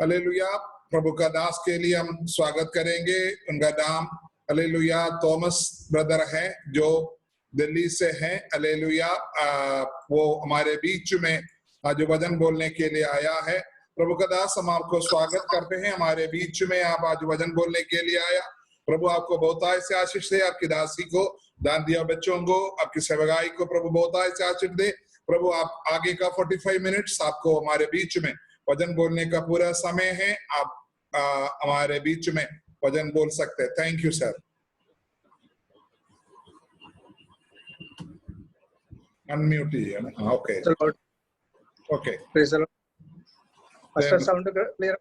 Hallelujah. प्रभु का दास के लिए हम स्वागत करेंगे। उनका नाम हालेलुया थॉमस ब्रदर है जो दिल्ली से हैं। हालेलुया। वो हमारे बीच में आज वचन बोलने के लिए आया है। प्रभु का दास हम आपको स्वागत करते हैं हमारे बीच में। आप आज वचन बोलने के लिए आया। प्रभु आपको बहुतायत से आशीष दे। आपकी दासी को दान दिया बच्चों को, आपकी सेवकाई को प्रभु बहुतायत से आशीष दे। प्रभु आप आगे का 45 मिनट्स आपको हमारे बीच में वचन बोलने का पूरा समय है। आप हमारे बीच में वचन बोल सकते हैं। Thank you sir. अनम्यूट है ना? Okay okay. Sound clear?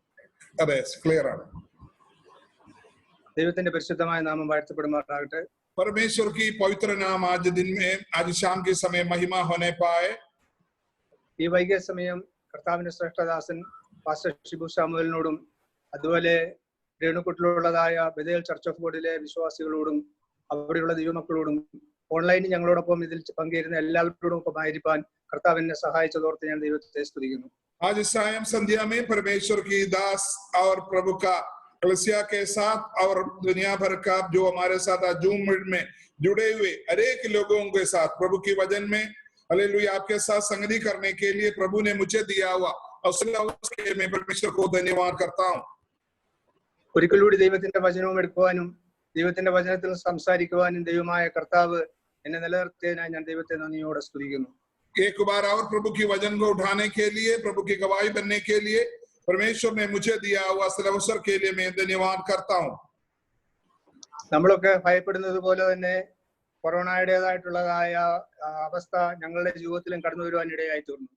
അതെ, ക്ലിയർ ആണ്. ദൈവത്തിന്റെ പരിശുദ്ധമായ നാമം വാഴ്ത്തപ്പെടുമാറാകട്ടെ. परमेश्वर की पवित्र नाम आज दिन में आज शाम के समय महिमा होने पाए। ഈ വൈകിയ സമയം കർത്താവിന്റെ ശ്രേഷ്ഠദാസൻ പാസ്റ്റർ ഷിബു സാമുവലിനോടും അതുപോലെ രേണുകുട്ടിലുള്ളതായ ബഥേൽ ചർച്ച് ഓഫ് ഗോഡിലെ വിശ്വാസികളോടും അവിടെയുള്ള ദൈവമക്കളോടും ഓൺലൈനിൽ ഞങ്ങളോടൊപ്പം ഇതിൽ പങ്കുചേരുന്ന എല്ലാവരോടും ഒപ്പമായിരിക്കാൻ കർത്താവ് എന്നെ സഹായിച്ചതോർത്ത് ഞാൻ ദൈവത്തെ സ്തുതിക്കുന്നു. आज सायं संध्या में परमेश्वर की दास और प्रभु का कलीसिया के साथ और दुनिया भर का जो हमारे साथ जूम में जुड़े हुए अनेक लोगों के साथ प्रभु की वचन में हालेलुया आपके साथ संगति करने के लिए प्रभु ने मुझे दिया हुआ उसके मैं परमेश्वर को धन्यवाद करता हूँ. ഒരിക്കൽ കൂടി ദൈവത്തിന്റെ വചനവും എടുക്കുവാനും ദൈവത്തിന്റെ വചനത്തിൽ സംസാരിക്കുവാനും ദൈവമായ കർത്താവ് എന്നെ നിലനിർത്തിയതിനായി ഞാൻ ദൈവത്തെ നന്ദിയോടെ സ്തുതിക്കുന്നു. एक बार और प्रभु की वचन को उठाने के लिए, प्रभु की गवाही बनने के लिए परमेश्वर ने मुझे दिया हुआ अवसर के लिए मैं धन्यवाद करता हूँ. നമ്മളൊക്കെ ഭയപ്പെടുന്നത് പോലെ തന്നെ കൊറോണയുടേതായിട്ടുള്ളതായ അവസ്ഥ ഞങ്ങളുടെ ജീവിതത്തിലും കടന്നു വരുവാൻ ഇടയായി തീർന്നു.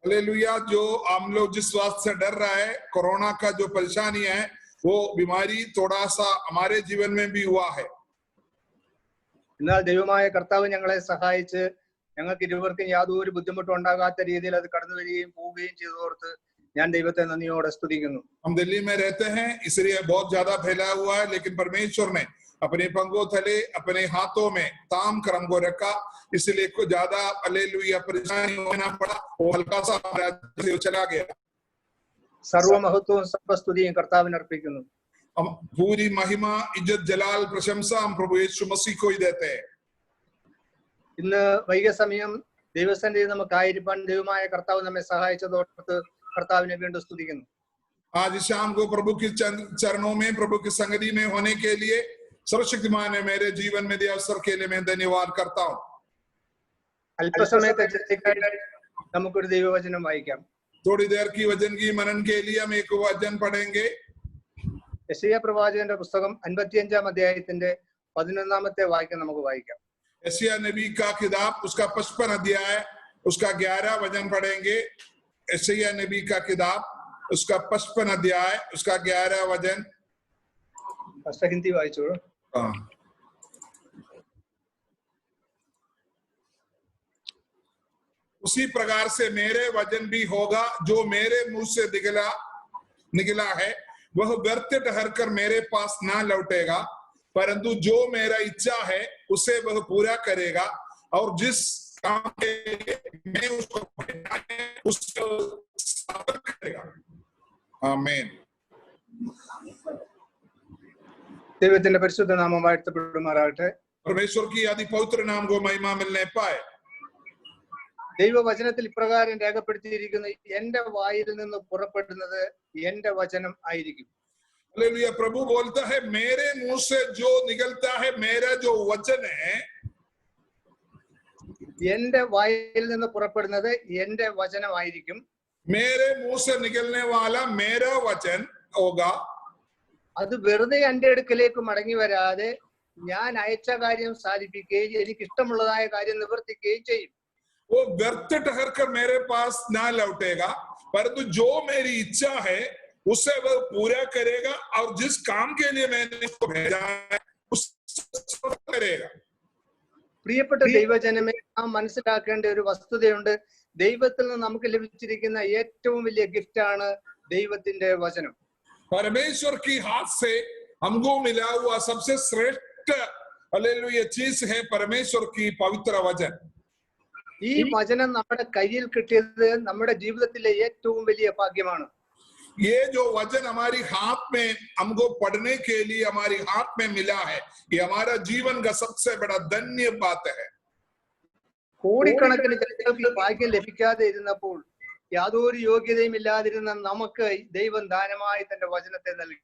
हालेलुया। जो हम लोग जिस बात से डर रहा है, कोरोना का जो परेशानी है, वो बीमारी थोड़ा सा हमारे जीवन में भी हुआ है. എന്നാൽ ദൈവമായ കർത്താവ് ഞങ്ങളെ സഹായിച്ച് ഞങ്ങൾക്ക് ഇരുവർക്കും യാതൊരു ബുദ്ധിമുട്ടും ഉണ്ടാകാത്ത രീതിയിൽ അത് കടന്നു വരികയും പോവുകയും ചെയ്തോർത്ത് ഞാൻ ദൈവത്തെ നന്ദിയോടെ സ്തുതിക്കുന്നു. हम दिल्ली में रहते हैं इसलिए बहुत ज्यादा फैला हुआ है, लेकिन परमेश्वर ने अपने पंगों थले अपने हाथों में ताम करम को रखा, इसलिए कुछ ज्यादा हालेलुया परेशानी होना पड़ा, वो हल्का सा चला गया. സർവ്വമഹത്വവും സർവ്വസ്തുതിയും കർത്താവിന് അർപ്പിക്കുന്നു. हम पूरी महिमा इज्जत जलाल प्रशंसा हम प्रभु यीशु मसीह को ही देते हैं. ഇന്ന് വൈകിയ സമയം ദൈവസന്നിധിയിൽ നമുക്കായിരിക്കാൻ ദൈവമായ കർത്താവ് നമ്മെ സഹായിച്ചതോർത്ത് കർത്താവിനെ വീണ്ടും സ്തുതിക്കുന്നു. आज शाम को प्रभु के चरणों में प्रभु की संगति में होने के लिए सर्वशक्तिमान ने मेरे जीवन में दिए अवसर के लिए मैं धन्यवाद करता हूँ. അല്പസമയത്തെ നമുക്കൊരു ദൈവവചനം വായിക്കാം. थोड़ी देर की वचन की मनन के लिए हम एक वचन पढ़ेंगे. യെശയ്യാ പ്രവാചകന്റെ പുസ്തകം 55-ാം അധ്യായത്തിന്റെ 11-ാമത്തെ വാക്യം നമുക്ക് വായിക്കാം. यशायाह नबी का किताब उसका 55 अध्याय उसका 11 वचन पढ़ेंगे. यशायाह नबी का किताब उसका 55 अध्याय उसका 11 वचन. हिंदी वाइचोड़ो. उसी प्रकार से मेरे वचन भी होगा जो मेरे मुंह से निकला है वह व्यर्थ ठहर कर मेरे पास ना लौटेगा, परंतु जो मेरा इच्छा है उसे वह पूरा करेगा और जिस काम के लिए मैं उसको भेजा है उसको सफल करेगा. आमीन. ദൈവത്തിന്റെ പരിശുദ്ധ നാമം വാഴ്ത്തപ്പെടുമാറാകട്ടെ. परमेश्वर की आदि पवित्र नाम को महिमा मिलने पाए. ദൈവവചനത്തിൽ ഇപ്രകാരം രേഖപ്പെടുത്തിയിരിക്കുന്നു, എന്റെ വായിൽ നിന്ന് പുറപ്പെടുന്നത് എന്റെ വചനം ആയിരിക്കും. हालेलुया. प्रभु बोलता है मेरे मुंह से जो निकलता है मेरा जो वचन है, എന്റെ വായിൽ നിന്ന് പുറപ്പെടുന്നത് എന്റെ വചനമായിരിക്കും. मेरे मुंह से निकलने वाला मेरा वचन होगा. അത് വെറുതെ എന്റെ അടുക്കലേക്ക് മടങ്ങി വരാതെ ഞാൻ അയച്ച കാര്യം സാധിപ്പിക്കുകയും എനിക്ക് ഇഷ്ടമുള്ളതായ കാര്യം നിവർത്തിക്കുകയും ചെയ്യും. वो व्यर्थ ठहर कर मेरे पास ना लौटेगा, परंतु जो मेरी इच्छा है उसे वह पूरा करेगा और जिस काम के लिए मैंने इसको भेजा है उसे करेगा. പ്രിയപ്പെട്ട ദൈവജനമേ, നാം മനസ്സിലാക്കേണ്ട ഒരു വസ്തുതയുണ്ട്. ദൈവത്തിൽ നിന്ന് നമുക്ക് ലഭിച്ചിരിക്കുന്ന ഏറ്റവും വലിയ ഗിഫ്റ്റ് ആണ് ദൈവത്തിന്റെ വചനം. परमेश्वर की हाथ से हमको मिला हुआ सबसे श्रेष्ठ हालेलुया चीज है परमेश्वर की पवित्र वचन. ഈ വചനം നമ്മുടെ കയ്യിൽ കിട്ടിയത് നമ്മുടെ ജീവിതത്തിലെ ഏറ്റവും വലിയ ഭാഗ്യമാണ്. ये जो वचन हमारी हाथ में हमको पढ़ने के लिए हमारी हाथ में मिला है, ये हमारा जीवन का सबसे बड़ा धन्य बात है। കോടിക്കണക്കിന് ജനങ്ങൾക്ക് ഈ ഭാഗ്യം ലഭിക്കാതെ ഇരുന്നപ്പോൾ യാതൊരു യോഗ്യതയും ഇല്ലാതിരുന്ന നമുക്ക് ദൈവം ദാനമായി തന്റെ വചനത്തെ നൽകി.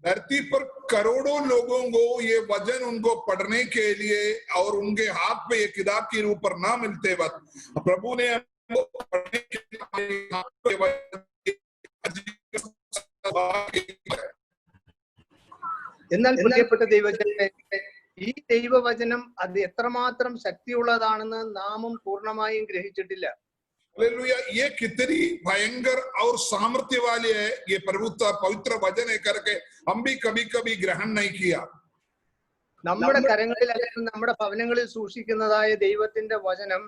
धरती पर करोड़ों लोगों को ये वचन उनको पढ़ने के लिए और उनके हाथ में ये किताब के रूप पर ना मिलते वक्त प्रभु ने हमको पढ़ने के लिए എന്നാൽ പ്രിയപ്പെട്ട ദൈവജനമേ, ഈ ദൈവവചനം അത് എത്രമാത്രം ശക്തിയുള്ളതാണെന്ന് നാമും പൂർണ്ണമായും ഗ്രഹിച്ചിട്ടില്ല. हालेलुया, ये कितनी भयंकर और सामर्थ्य वाली है ये पवित्र वचन है करके हम भी कभी कभी ग्रहण नहीं किया. നമ്മുടെ കരങ്ങളിൽ അല്ലെങ്കിൽ നമ്മുടെ ഭവനങ്ങളിൽ സൂക്ഷിക്കുന്നതായ ദൈവത്തിന്റെ വചനം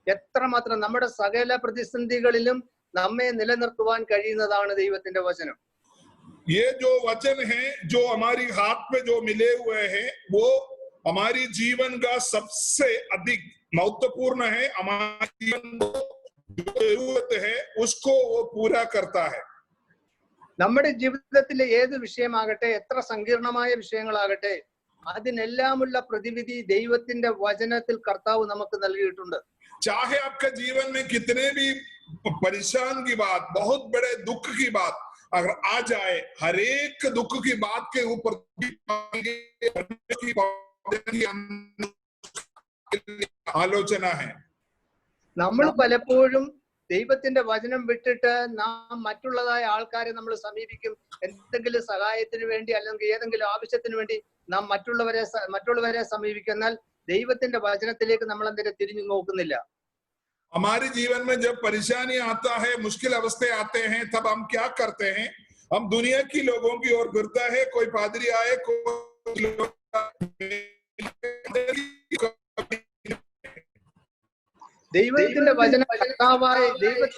എത്രമാത്രം നമ്മുടെ സകല പ്രതിസന്ധികളിലും നമ്മെ നിലനിർത്തുവാൻ കഴിയുന്നതാണ് ദൈവത്തിന്റെ വചനം. ये जो वचन है जो हमारी हाथ में जो मिले हुए हैं वो हमारी जीवन का सबसे अधिक महत्वपूर्ण है. हमारे जीवन को जो जरूरत है उसको वो पूरा करता है. നമ്മുടെ ജീവിതത്തിലെ ഏത് വിഷയമാകട്ടെ, എത്ര സങ്കീർണമായ വിഷയങ്ങളാകട്ടെ, അതിനെല്ലാമുള്ള പ്രതിവിധി ദൈവത്തിന്റെ വചനത്തിൽ കർത്താവ് നമുക്ക് നൽകിയിട്ടുണ്ട്. चाहे आपका जीवन में कितने भी परेशान की बात, बहुत बड़े दुख की बात अगर आ जाए, हर एक दुख की बात के ऊपर आलोचना है. നമ്മൾ പലപ്പോഴും ദൈവത്തിന്റെ വചനം വിട്ടിട്ട് നാം മറ്റുള്ളതായ ആൾക്കാരെ നമ്മൾ സമീപിക്കും. എന്തെങ്കിലും സഹായത്തിന് വേണ്ടി അല്ലെങ്കിൽ ഏതെങ്കിലും ആവശ്യത്തിന് വേണ്ടി നാം മറ്റുള്ളവരെ സമീപിക്കും. എന്നാൽ ദൈവത്തിന്റെ വചനത്തിലേക്ക് നമ്മൾ എന്തിനും തിരിഞ്ഞു നോക്കുന്നില്ല. हमारे जीवन में जब परेशानी आता है, मुश्किल अवस्थे आते हैं, तब हम क्या करते हैं? हम दुनिया की लोगों की ओर फिरता है. कोई पादरी आए, ദൈവത്തിന്റെ വചനം കർത്താവായ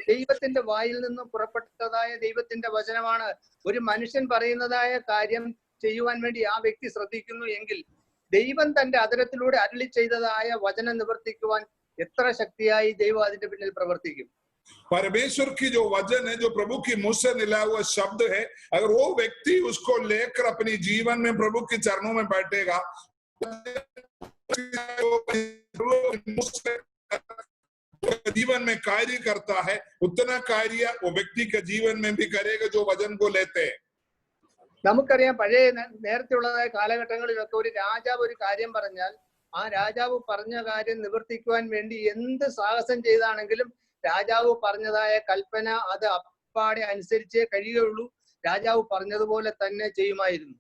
ദൈവത്തിന്റെ വായിൽ നിന്നും പുറപ്പെട്ടതായ ദൈവത്തിന്റെ വചനമാണ്. ഒരു മനുഷ്യൻ പറയുന്നതായ കാര്യം ചെയ്യുവാൻ വേണ്ടി ആ വ്യക്തി ശ്രദ്ധിക്കുന്നു എങ്കിൽ ദൈവം തന്റെ അധരത്തിലൂടെ അരുളി ചെയ്തതായ വചനം നിവർത്തിക്കുവാൻ എത്ര ശക്തിയായി ദൈവം അതിന്റെ പിന്നിൽ പ്രവർത്തിക്കും. परमेश्वर की जो वचन है, जो प्रभु की मुंह से निकला हुआ शब्द है, अगर वो व्यक्ति उसको लेकर अपनी जीवन में प्रभु के चरणों में बैठेगा, जीवन में कार्य करता है, उतना कार्य वो व्यक्ति के जीवन में भी करेगा जो वचन को लेते हैं. നമുക്കറിയാം, പഴയ നേരത്തെയുള്ളതായ കാലഘട്ടങ്ങളിലൊക്കെ ഒരു രാജാവ് ഒരു കാര്യം പറഞ്ഞാൽ ആ രാജാവ് പറഞ്ഞ കാര്യം നിവർത്തിക്കുവാൻ വേണ്ടി എന്ത് സാഹസം ചെയ്താണെങ്കിലും രാജാവ് പറഞ്ഞതായ കൽപ്പന അത് അപ്പാടെ അനുസരിച്ചേ കഴിയുകയുള്ളൂ. രാജാവ് പറഞ്ഞതുപോലെ തന്നെ ചെയ്യുമായിരുന്നു.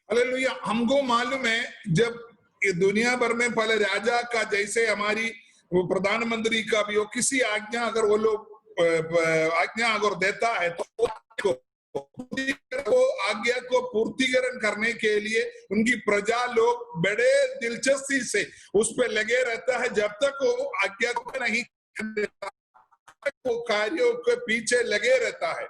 हालेलुया, हमको मालूम है जब दुनिया भर में पहले राजा का जैसे हमारी प्रधानमंत्री का भी हो, किसी आज्ञा अगर वो लोग आज्ञा अगर देता है तो वो आज्ञा को पूर्तिकरण करने के लिए उनकी प्रजा लोग बड़े दिलचस्पी से उस पे लगे रहता है. जब तक वो आज्ञा को नहीं वो कार्यों के पीछे लगे रहता है.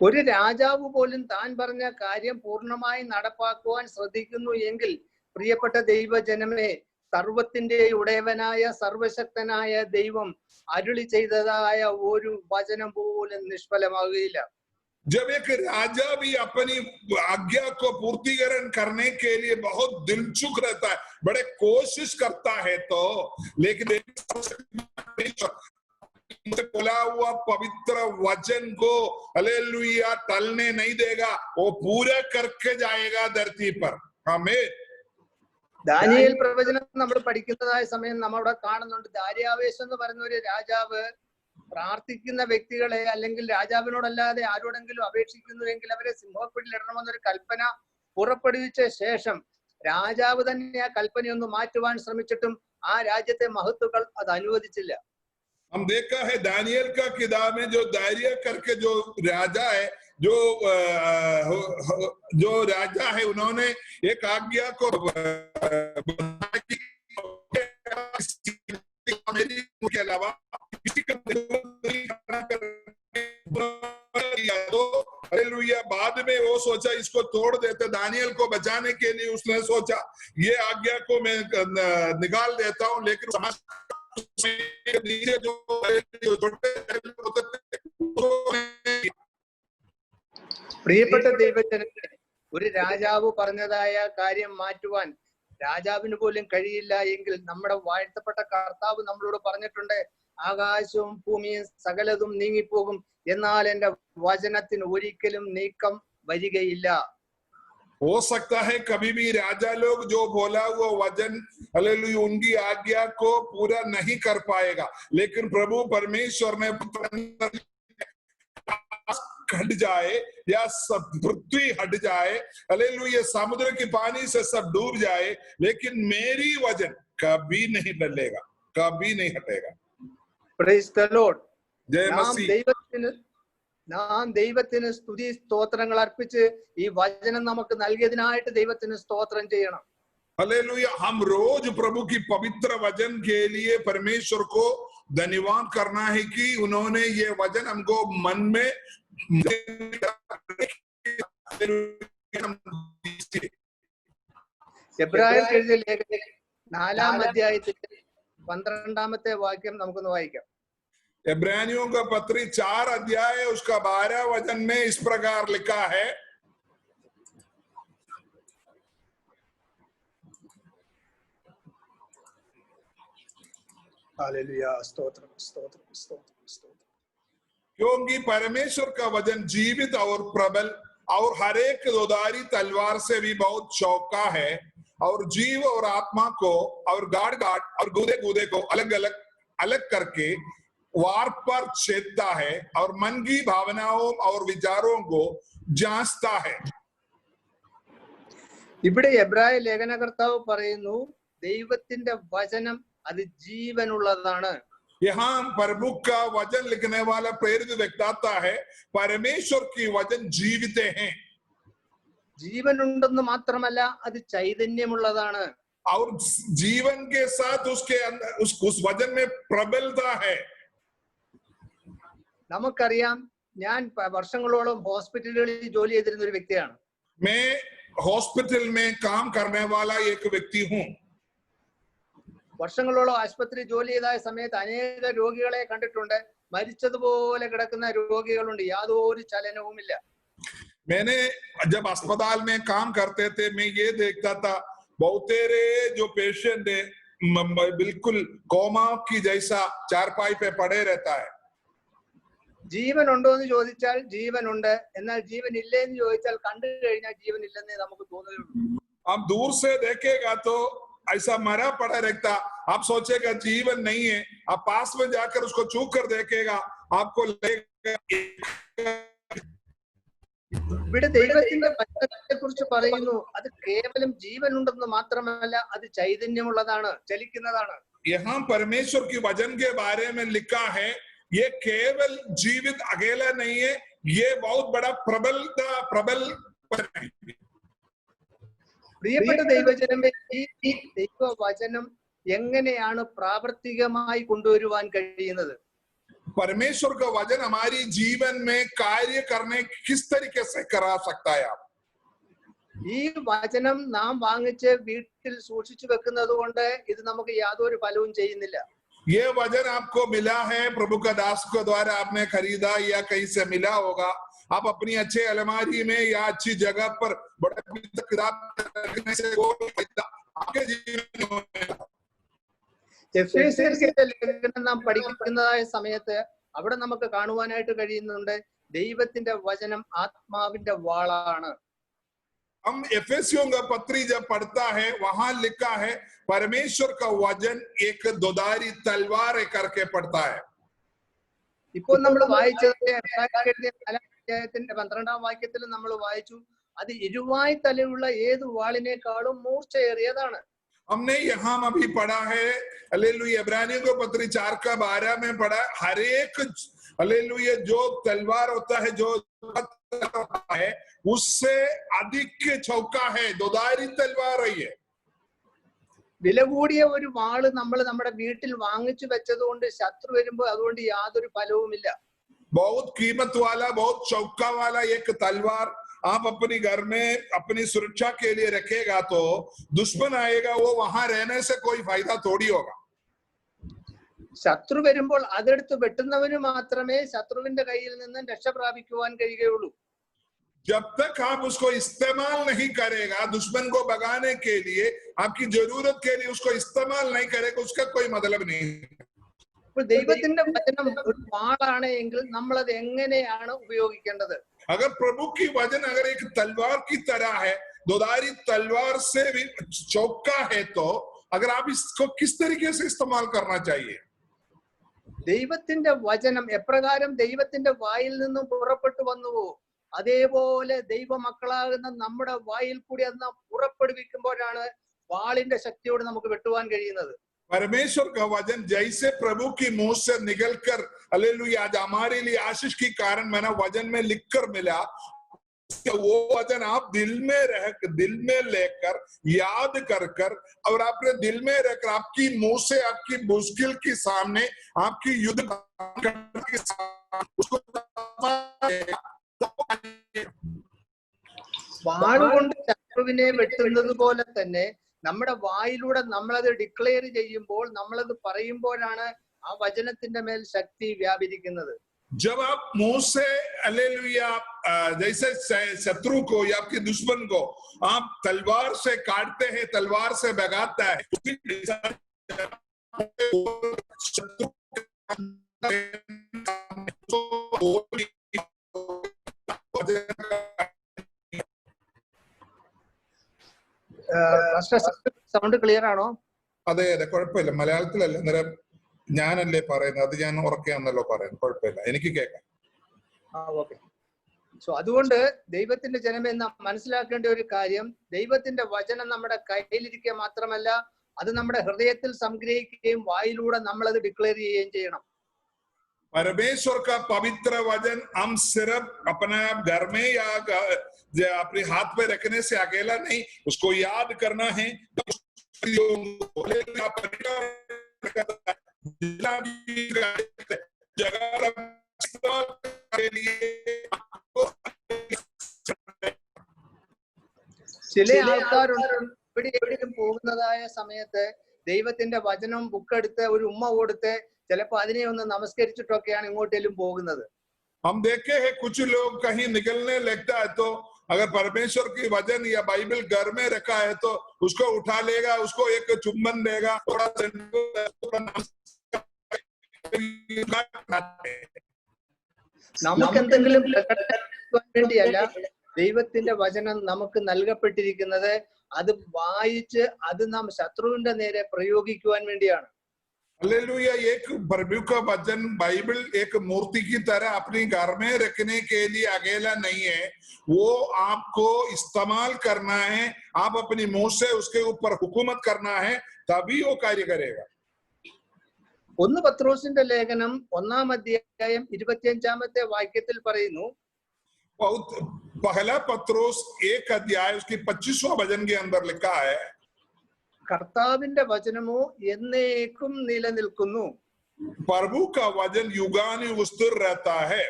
ഒരു രാജാവ് പോലും താൻ പറഞ്ഞ കാര്യം പൂർണ്ണമായി നടപ്പാക്കുവാൻ ശ്രദ്ധിക്കുന്നു എങ്കിൽ പ്രിയപ്പെട്ട ദൈവജനമേ, സർവത്തിന്റെ ഉടയവനായ സർവശക്തനായ ദൈവം അരുളി ചെയ്തതായ ഒരു വചനം പോലും നിഷ്ഫലമാകുകയില്ല. जब एक राजा भी अपनी आज्ञा को पूर्तिकरण करने के लिए बहुत दिलचुक रहता है, बड़े कोशिश करता है, तो लेकिन बोला हुआ पवित्र वचन को हालेलुया टलने नहीं देगा, वो पूरा करके जाएगा धरती पर. आमीन. ദാനിയേൽ പ്രവചനം നമ്മൾ പഠിക്കുന്നതായ സമയം നമ്മളവിടെ കാണുന്നുണ്ട്. ദാര്യാവേശ് എന്ന് പറയുന്ന ഒരു രാജാവ് പ്രാർത്ഥിക്കുന്ന വ്യക്തികളെ അല്ലെങ്കിൽ രാജാവിനോടല്ലാതെ ആരോടെങ്കിലും അപേക്ഷിക്കുന്നുവെങ്കിൽ അവരെ സിംഹക്കുഴിയിലിടണമെന്നൊരു കൽപ്പന പുറപ്പെടുവിച്ച ശേഷം രാജാവ് തന്നെ ആ കൽപ്പനയൊന്ന് മാറ്റുവാൻ ശ്രമിച്ചിട്ടും ആ രാജ്യത്തെ മഹത്തുക്കൾ അത് അനുവദിച്ചില്ല. हम देखा है दानियल का किताब में जो दारिया करके जो राजा है, जो राजा है, उन्होंने एक आज्ञा को के अलावा किसी का हालेलुया. बाद में वो सोचा इसको तोड़ देते, दानियल को बचाने के लिए उसने सोचा ये आज्ञा को मैं निकाल देता हूं, लेकिन समाज പ്രിയപ്പെട്ട ദൈവജനത്തെ, ഒരു രാജാവ് പറഞ്ഞതായ കാര്യം മാറ്റുവാൻ രാജാവിന് പോലും കഴിയില്ല എങ്കിൽ നമ്മുടെ വാഴ്ത്തപ്പെട്ട കർത്താവ് നമ്മളോട് പറഞ്ഞിട്ടുണ്ട്, ആകാശവും ഭൂമിയും സകലതും നീങ്ങിപ്പോകും, എന്നാൽ എന്റെ വചനത്തിന് ഒരിക്കലും നീക്കം വരികയില്ല. हो सकता है कभी भी राजा लोग जो बोला हुआ वचन हालेलुया उनकी आज्ञा को पूरा नहीं कर पाएगा, लेकिन प्रभु परमेश्वर ने हट जाए या सब पृथ्वी हट जाए, हालेलुया समुद्र के पानी से सब डूब जाए, लेकिन मेरी वचन कभी नहीं बदलेगा, कभी नहीं हटेगा। Praise the Lord. जय मसीह। നാം ദൈവത്തിന് സ്തുതി സ്തോത്രങ്ങൾ അർപ്പിച്ച് ഈ വചനം നമുക്ക് നൽകിയതിനായിട്ട് ദൈവത്തിന് സ്തോത്രം ചെയ്യണം. हालेलुया, हम रोज प्रभु की पवित्र वचन के लिए परमेश्वर को धन्यवाद करना है कि उन्होंने ये वचन हमको मन में എബ്രായർക്ക് എഴുതിയ ലേഖനം 4-ാം അധ്യായത്തിന്റെ 12-ാമത്തെ വാക്യം നമുക്കൊന്ന് വായിക്കാം. इब्रानियों का पत्री 4 अध्याय उसका 12 वचन में इस प्रकार लिखा है, हालेलुया, स्तोत्रम स्तोत्रम स्तोत्रम स्तोत्रम। क्योंकि परमेश्वर का वचन जीवित और प्रबल और हर एक दोधारी तलवार से भी बहुत चौका है और जीव और आत्मा को और गाड़ गाड़ और गूदे गूदे को अलग अलग अलग करके वार पर छेदता है और मन की भावनाओं और विचारों को जांचता है। ഇവിടെ എബ്രായ ലേഖനകർത്താവ് പറയുന്നു, ദൈവത്തിന്റെ വചനം അത് ജീവനുള്ളതാണ്. यहाँ प्रभु का वचन लिखने वाला प्रेरित व्यक्ताता है, परमेश्वर की वचन जीवित हैं, ജീവനുണ്ടെന്ന് മാത്രമല്ല അത് ചൈതന്യമുള്ളതാണ്. और जीवन के साथ उसके अंदर उस वचन में प्रबलता है। നമുക്കറിയാം, ഞാൻ വർഷങ്ങളോളം ഹോസ്പിറ്റലുകളിൽ ജോലി ചെയ്തിരുന്ന ഒരു വ്യക്തിയാണ്. मैं हॉस्पिटल में काम करने वाला एक व्यक्ति हूँ। വർഷങ്ങളോളം ആശുപത്രി ജോലി ചെയ്ത സമയത്ത് അനേക രോഗികളെ കണ്ടിട്ടുണ്ട്. മരിച്ചതുപോലെ കിടക്കുന്ന രോഗികളുണ്ട്, യാതൊരു ചലനവുമില്ല. मैंने जब अस्पताल में काम करते थे, मैं ये देखता था बहुतेरे जो पेशेंट है बिल्कुल कोमा की जैसा चारपाई पे पड़े रहता है। ജീവൻ ഉണ്ടോ എന്ന് ചോദിച്ചാൽ ജീവനുണ്ട്, എന്നാൽ ജീവൻ ഇല്ലേ എന്ന് ചോദിച്ചാൽ കണ്ടു കഴിഞ്ഞാൽ ജീവൻ ഇല്ലെന്നേ നമുക്ക് തോന്നുകയുള്ളൂ. हम दूर से देखेगा तो ऐसा मरा पड़ा रहता, आप सोचेगा जीवन नहीं है, आप पास में जाकर उसको छू कर देखेगा, आपको लगेगा। ഇവിടെ ദൈവത്തിന്റെ വചനത്തെ കുറിച്ച് പറയുന്നു, അത് കേവലം ജീവനുണ്ടെന്ന് മാത്രമല്ല അത് ചൈതന്യമുള്ളതാണ്, ചലിക്കുന്നതാണ്. यहाँ परमेश्वर की वचन के बारे में लिखा है, ये केवल जीवित अकेला नहीं है, ये बहुत बड़ा प्रबल है। പ്രിയപ്പെട്ട ദൈവജനമേ, ഈ ദൈവവചനം എങ്ങനെയാണ് പ്രാവർത്തികമായി കൊണ്ടുവരുവാൻ കഴിയുന്നത്? परमेश्वर का वचन हमारी जीवन में कार्य करने किस तरीके से करा सकता है आप? ഈ വചനം നാം വാങ്ങിച്ച് വീട്ടിൽ സൂക്ഷിച്ചു വെക്കുന്നത് കൊണ്ട് ഇത് നമുക്ക് യാതൊരു ഫലവും ചെയ്യുന്നില്ല. ये वचन आपको मिला है, प्रभु का दास के द्वारा आपने खरीदा या कहीं से मिला होगा, आप अपनी अच्छे अलमारी में या अच्छी जगह पर बड़े किताब रखने से आपके जीवन में। എഫേസ്യർക്കെഴുതിയ ലേഖനം നാം പഠിക്കുന്നതായ സമയത്ത് അവിടെ നമുക്ക് കാണുവാനായിട്ട് കഴിയുന്നുണ്ട്, ദൈവത്തിന്റെ വചനം ആത്മാവിന്റെ വാളാണ്. हम एफेसियों का पत्री जब पढ़ता है, वहां लिखा है परमेश्वर का वचन एक दोधारी तलवार करके पढ़ता है। ഇപ്പോൾ നമ്മൾ വായിച്ചത് എബ്രായർക്കെഴുതിയ 4-ാം അധ്യായത്തിന്റെ 12-ാം വാക്യത്തിൽ നമ്മൾ വായിച്ചു, അത് ഇരുവായി തലയുള്ള ഏത് വാളിനേക്കാളും മൂർച്ചയേറിയതാണ്. हमने यहाँ अभी पढ़ा है, हालेलुया, इब्रानियों को पत्री 4 का 12 में पढ़ा, हर एक हालेलुया जो तलवार होता है, जो है उससे अधिक चौका है, दोधारी तलवार है ये। വില കൂടിയ ഒരു വാള് നമ്മൾ നമ്മുടെ വീട്ടിൽ വാങ്ങിച്ചു വെച്ചത് കൊണ്ട് ശത്രു വരുമ്പോൾ അതുകൊണ്ട് യാതൊരു ഫലവുമില്ല. बहुत कीमत वाला, बहुत चौका वाला एक तलवार आप अपने घर में अपनी सुरक्षा के लिए रखेगा तो दुश्मन आएगा, वो वहां रहने से कोई फायदा थोड़ी होगा। ശത്രു വരുമ്പോൾ അതെടുത്ത് വെട്ടുന്നവന് മാത്രമേ ശത്രുവിന്റെ കയ്യിൽ നിന്ന് രക്ഷ പ്രാപിക്കുവാൻ കഴിയുകയുള്ളൂ. जब तक आप उसको इस्तेमाल नहीं करेगा, दुश्मन को भगाने के लिए, आपकी जरूरत के लिए उसको इस्तेमाल नहीं करेगा, उसका कोई मतलब नहीं। ഇപ്പോൾ ദൈവത്തിന്റെ വചനം ഒരു വാളാണ് എങ്കിൽ നമ്മൾ അത് എങ്ങനെയാണ് ഉപയോഗിക്കേണ്ടത്? अगर प्रभु की वचन अगर एक तलवार की तरह है, दोधारी तलवार से भी चौका है, तो अगर आप इसको किस तरीके से इस्तेमाल करना चाहिए? ദൈവത്തിന്റെ വചനം എപ്രകാരം ദൈവത്തിന്റെ വായിൽ നിന്നും പുറപ്പെട്ടു വന്നുവോ അതേപോലെ ദൈവമക്കളാകുന്ന നമ്മുടെ വായിൽ കൂടി അത് നാം പുറപ്പെടുവിക്കുമ്പോഴാണ് വാളിന്റെ ശക്തിയോട് നമുക്ക് വെട്ടുവാൻ കഴിയുന്നത്. परमेश्वर का वचन जैसे प्रभु की मुंह से निकलकर, हालेलुया, आज हमारे लिए आशीष की कारण मैंने वचन में लिखकर मिला, वो वचन आप दिल में लेकर याद कर और अपने दिल में रखकर आपकी मुंह से आपकी मुश्किल के सामने, आपकी युद्ध के सामने उसको വാളുകൊണ്ട് ശത്രുവിനെ വെട്ടുന്നത് പോലെ തന്നെ നമ്മുടെ വായിലൂടെ നമ്മളത് ഡിക്ലെയർ ചെയ്യുമ്പോൾ, നമ്മളത് പറയുമ്പോഴാണ് ആ വചനത്തിന്റെ മേൽ ശക്തി വ്യാപരിക്കുന്നത്. जब आप मुंह से हालेलुया जैसे शत्रु को या आपके दुश्मन को आप तलवार से काटते हैं, तलवार से भगाता है, शत्रु സൗണ്ട് ക്ലിയർ ആണോ? അതെ അതെ, കുഴപ്പമില്ല. മലയാളത്തിലല്ല, അന്നേരം ഞാനല്ലേ പറയുന്നത്, അത് ഞാൻ ഉറക്കെയാന്നല്ലോ പറയുന്നത്, കുഴപ്പമില്ല, എനിക്ക് കേൾക്കാം. ഓക്കെ. സോ അതുകൊണ്ട് ദൈവത്തിന്റെ ജനമേ നാം മനസ്സിലാക്കേണ്ട ഒരു കാര്യം, ദൈവത്തിന്റെ വചനം നമ്മുടെ കയ്യിലിരിക്കുക മാത്രമല്ല, അത് നമ്മുടെ ഹൃദയത്തിൽ സംഗ്രഹിക്കുകയും വായിലൂടെ നമ്മൾ അത് ഡിക്ലെയർ ചെയ്യുകയും ചെയ്യണം. परमेश्वर का पवित्र वचन हम सिर्फ अपने घर में या अपने हाथ में रखने से अकेला नहीं, उसको याद करना है। ചില ആൾക്കാരുണ്ട് ഇവിടെ എവിടെയും പോകുന്നതായ സമയത്ത് ദൈവത്തിന്റെ വചനം ബുക്കെടുത്ത് ഒരു ഉമ്മ കൊടുത്ത് ചിലപ്പോ അതിനെ ഒന്ന് നമസ്കരിച്ചിട്ടൊക്കെയാണ് ഇങ്ങോട്ടേലും പോകുന്നത്. हम देखे हैं कुछ लोग कहीं निकलने लगता है तो अगर परमेश्वर की वचन या बाइबल घर में रखा है तो उसको उठा लेगा, उसको एक चुम्बन देगा, थोड़ा നമുക്ക് എന്തെങ്കിലും വേണ്ടിയല്ല ദൈവത്തിന്റെ വചനം നമുക്ക് നൽകപ്പെട്ടിരിക്കുന്നത്, അത് വായിച്ച് അത് നാം ശത്രുവിന്റെ നേരെ പ്രയോഗിക്കുവാൻ വേണ്ടിയാണ്. हालेलुया, एक प्रभु का वचन बाइबल एक मूर्ति की तरह अपने घर में रखने के लिए अकेला नहीं है, वो आपको इस्तेमाल करना है, आप अपनी मुंह से उसके ऊपर हुकूमत करना है, तभी वो कार्य करेगा. 1 പത്രോസിന്റെ ലേഖനം 1-ാം അധ്യായം 25-ാമത്തെ വാക്യത്തിൽ പറയുന്നു, पहला पत्रोस 1 अध्याय उसकी 25वां वचन के अंदर लिखा है, കർത്താവിന്റെ വചനമോ എന്നേക്കും നിലനിൽക്കുന്നു. प्रभु का वचन युगानुयुग स्थिर रहता है.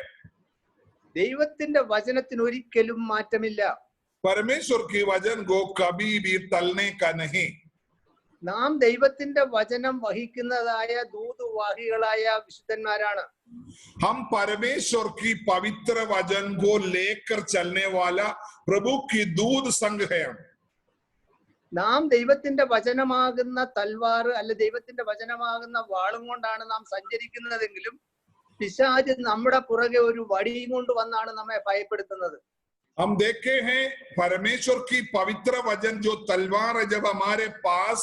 ദൈവത്തിന്റെ വചനത്തിന് ഒരിക്കലും മാറ്റമില്ല. परमेश्वर की वचन को कभी भी टलने का नहीं. നാം ദൈവത്തിന്റെ വചനം വഹിക്കുന്നതായ ദൂതുവാഹികളായ വിശുദ്ധന്മാരാണ്. हम परमेश्वर की पवित्र वचन को लेकर चलने वाला प्रभु की दूत संघ है. നാം ദൈവത്തിന്റെ വചനമാകുന്ന തൽവാർ അല്ല ദൈവത്തിന്റെ വചനമാകുന്ന വാളും കൊണ്ടാണ് നാം സഞ്ചരിക്കുന്നതെങ്കിലും പിശാച് നമ്മുടെ പുറകെ ഒരു വടിയും കൊണ്ട് വന്നാണ് നമ്മെ ഭയപ്പെടുത്തുന്നത്. हम देखे हैं परमेश्वर की पवित्र वचन जो तलवार है, जब हमारे पास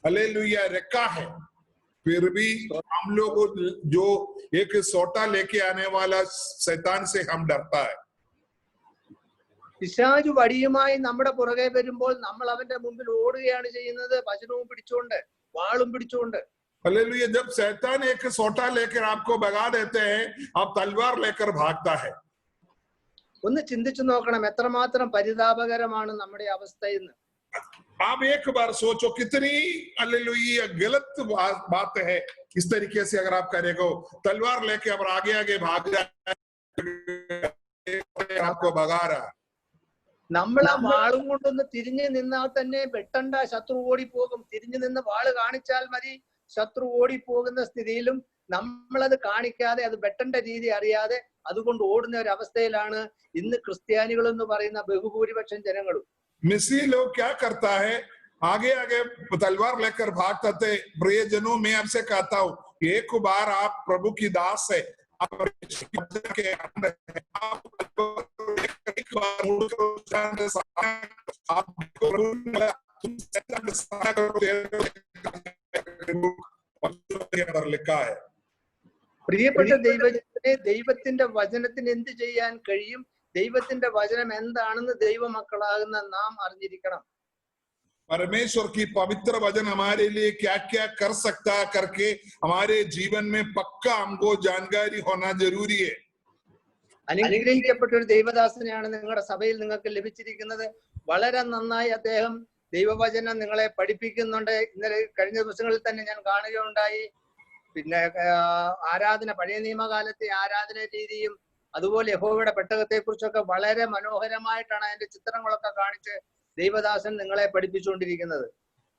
हालेलुया रखा है, फिर भी हम लोग जो एक सोटा लेके आने वाला शैतान से हम डरता है. പിശാച് വടിയുമായി നമ്മുടെ പുറകെ വരുമ്പോൾ നമ്മൾ അവന്റെ മുമ്പിൽ ഓടുകയാണ് ചെയ്യുന്നത്, വചനവും പിടിച്ചുകൊണ്ട് വാളും പിടിച്ചുകൊണ്ട്. हालेलुया, जब शैतान एक सोटा लेकर आपको भगा देते हैं, आप तलवार लेकर भागता है. ഒന്ന് ചിന്തിച്ചു നോക്കണം എത്രമാത്രം പരിതാപകരമാണ് നമ്മുടെ അവസ്ഥ എന്ന്. आप एक बार सोचो कितनी हालेलुया गलत बात है. इस तरीके से अगर आप करेगा, तलवार लेके अब आगे आगे भाग जाए, आपको भगा रहा. നമ്മൾ ആ വാളും കൊണ്ടൊന്ന് തിരിഞ്ഞു നിന്നാൽ തന്നെ വെട്ടണ്ട, ശത്രു ഓടിപ്പോകും. തിരിഞ്ഞു നിന്ന് വാള് കാണിച്ചാൽ മതി, ശത്രു ഓടിപ്പോകുന്ന സ്ഥിതിയിലും നമ്മളത് കാണിക്കാതെ അത് വെട്ടേണ്ട രീതി അറിയാതെ അതുകൊണ്ട് ഓടുന്ന ഒരു അവസ്ഥയിലാണ് ഇന്ന് ക്രിസ്ത്യാനികൾ എന്ന് പറയുന്ന ബഹുഭൂരിപക്ഷം ജനങ്ങളും. मिसी लोग क्या करता है, आगे आगे तलवार लेकर भागते थे। प्रियजनों, मैं आपसे कहता हूँ, एक बार आप प्रभु की दास है, आप के अंदर है, आप एक बार लिखा है। പ്രിയപ്പെട്ട ദൈവജനത്തെ, ദൈവത്തിന്റെ വചനത്തിന് എന്ത് ചെയ്യാൻ കഴിയും, ദൈവത്തിന്റെ വചനം എന്താണെന്ന് ദൈവമക്കളാകുന്ന നാം അറിഞ്ഞിരിക്കണം. परमेश्वर की पवित्र वचन हमारे लिए क्या क्या कर सकता है करके हमारे जीवन में पक्का हमको जानकारी होना जरूरी है। അനുഗ്രഹിക്കപ്പെട്ട ഒരു ദൈവദാസനെയാണ് നിങ്ങളുടെ സഭയിൽ നിങ്ങൾക്ക് ലഭിച്ചിരിക്കുന്നത്. വളരെ നന്നായി അദ്ദേഹം ദൈവവചനം നിങ്ങളെ പഠിപ്പിക്കുന്നുണ്ട്. ഇന്നലെ കഴിഞ്ഞ ദിവസങ്ങളിൽ തന്നെ ഞാൻ കാണുകയുണ്ടായി. പിന്നെ ആരാധന, പഴയ നിയമകാലത്തെ ആരാധന രീതിയും അതുപോലെ യഹോവയുടെ പെട്ടകത്തെ കുറിച്ചൊക്കെ വളരെ മനോഹരമായിട്ടാണ് അതിന്റെ ചിത്രങ്ങളൊക്കെ കാണിച്ച് देवदासन निगले പഠിപ്പിച്ചുകൊണ്ടിരിക്കുന്നത്.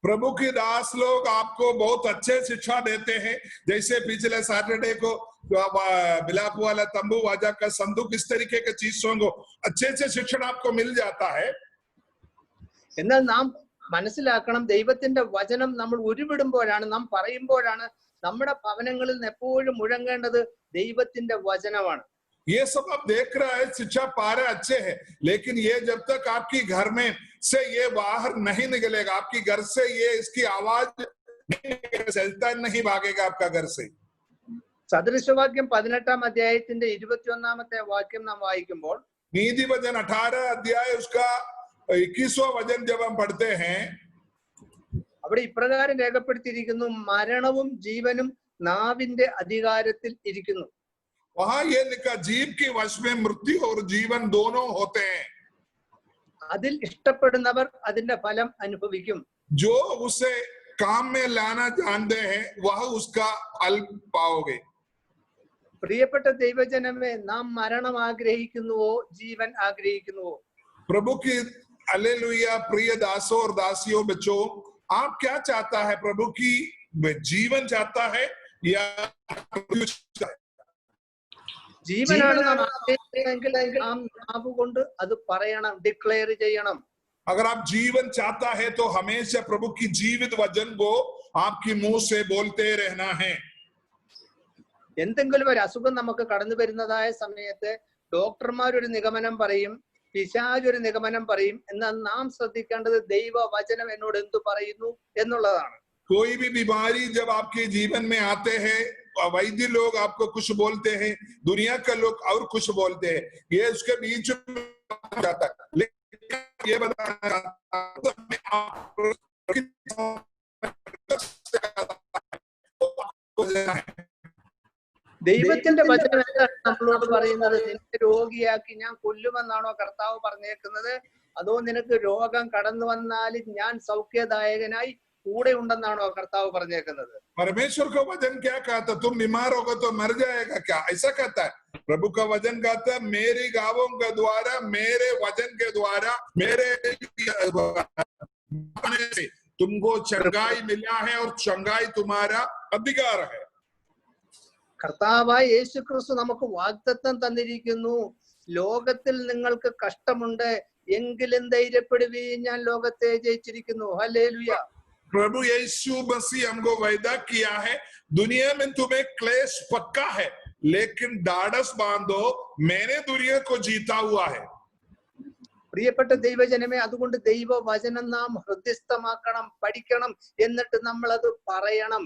प्रभु के दास लोग आपको बहुत अच्छे शिक्षा देते हैं। जैसे पिछले सैटरडे को बिलाप वाला तंबू वाजा का संदूक, इस तरीके के चीजों को अच्छे से शिक्षण आपको मिल जाता है। എന്നാൽ നാം മനസ്സിലാക്കണം, ദൈവത്തിന്റെ വചനം നമ്മൾ ഉരുവിടുമ്പോഴാണ്, നാം പറയുമ്പോഴാണ് നമ്മുടെ ഭവനങ്ങളിൽ എപ്പോഴും മുഴങ്ങേണ്ടത് ദൈവത്തിന്റെ വചനമാണ്. ये सब आप देख रहा है, शिक्षा पा रहे अच्छे है, लेकिन ये जब तक आपकी घर में से ये बाहर नहीं निकलेगा, आपकी घर से ये इसकी आवाज चलता नहीं भागेगा आपका घर से। സദൃശവാക്യം 18-ാം അധ്യായത്തിന്റെ 21-ാമത്തെ വാക്യം നാം വായിക്കുമ്പോൾ, नीति वचन 18 अध्याय उसका 21वां वचन जब हम पढ़ते हैं, അവിടെ ഇപ്രകാരം രേഖപ്പെടുത്തിയിരിക്കുന്നു, മരണവും ജീവനും നാവിന്റെ അധികാരത്തിൽ ഇരിക്കുന്നു. वहां ये लिखा, जीव के वश में मृत्यु और जीवन दोनों होते हैं। അതിൽ ഇഷ്ടപ്പെടുന്നവർ അതിന്റെ ഫലം അനുഭവിക്കും. जो उसे काम में लाना जानते हैं वह उसका फल पाओगे। പ്രിയപ്പെട്ട ദൈവജനമേ, നാം മരണം ആഗ്രഹിക്കുന്നുവോ ജീവൻ ആഗ്രഹിക്കുന്നുവോ? प्रभु की हालेलुया प्रिय दासों और दासियों बच्चों, आप क्या चाहता है? प्रभु की जीवन चाहता है या ജീവനാണ് നാം ആഗ്രഹിക്കുന്നതെങ്കിൽ നാം നാവുകൊണ്ട് അത് പറയണം, ഡിക്ലെയർ ചെയ്യണം. अगर आप जीवन चाहता है तो हमेशा प्रभु की जीवित वचन को आपकी मुंह से बोलते रहना है। എന്തെങ്കിലും ഒരു അസുഖം നമുക്ക് കടന്നു വരുന്നതായ സമയത്ത് ഡോക്ടർമാർ ഒരു നിഗമനം പറയും, പിശാച് ഒരു നിഗമനം പറയും. എന്നാൽ നാം ശ്രദ്ധിക്കേണ്ടത് ദൈവ വചനം എന്നോട് എന്തു പറയുന്നു എന്നുള്ളതാണ്. कोई भी बीमारी जब आपके जीवन में आते हैं, वैद्य लोग आपको कुछ बोलते हैं, दुनिया का लोग और कुछ बोलते हैं, ये उसके बीच में जाता है। लेकिन ये बताना ദൈവത്തിന്റെ വചനം എന്താണ് നമ്മളോട് പറയുന്നത്? നിന്നെ രോഗിയാക്കി ഞാൻ കൊല്ലുമെന്നാണോ കർത്താവ് പറഞ്ഞേക്കുന്നത്? അതോ നിനക്ക് രോഗം കടന്നു വന്നാൽ ഞാൻ സൗഖ്യദായകനായി കൂടെ ഉണ്ടെന്നാണോ കർത്താവ് പറഞ്ഞേക്കുന്നത്? परमेश्वर का वचन क्या कहता? तुम बीमार होगा तो मर जाएगा क्या? ऐसा कहता है। प्रभु का वचन कहता है, मेरी गावों के द्वारा, मेरे वचन के द्वारा, मेरे से तुमको चंगाई मिला है और चंगाई तुम्हारा अधिकार है। കർത്താവായ യേശു ക്രിസ്തു നമുക്ക് വാഗ്ദത്തം തന്നിരിക്കുന്നു, ലോകത്തിൽ നിങ്ങൾക്ക് കഷ്ടമുണ്ട്, എങ്കിലും ധൈര്യപ്പെടുവീൻ, ഞാൻ ലോകത്തെ ജയിച്ചിരിക്കുന്നു. ഹല്ലേലൂയ. प्रभु यीशु मसीह हमको वायदा किया है, दुनिया में तुम्हें क्लेश पक्का है, लेकिन ढाढ़स बांधो, मैंने दुनिया को जीता हुआ है। പ്രിയപ്പെട്ട ദൈവജനമേ, അതുകൊണ്ട് ദൈവ വചനം നാം ഹൃദയസ്ഥമാക്കണം, പഠിക്കണം, എന്നിട്ട് നമ്മൾ അത് പറയണം.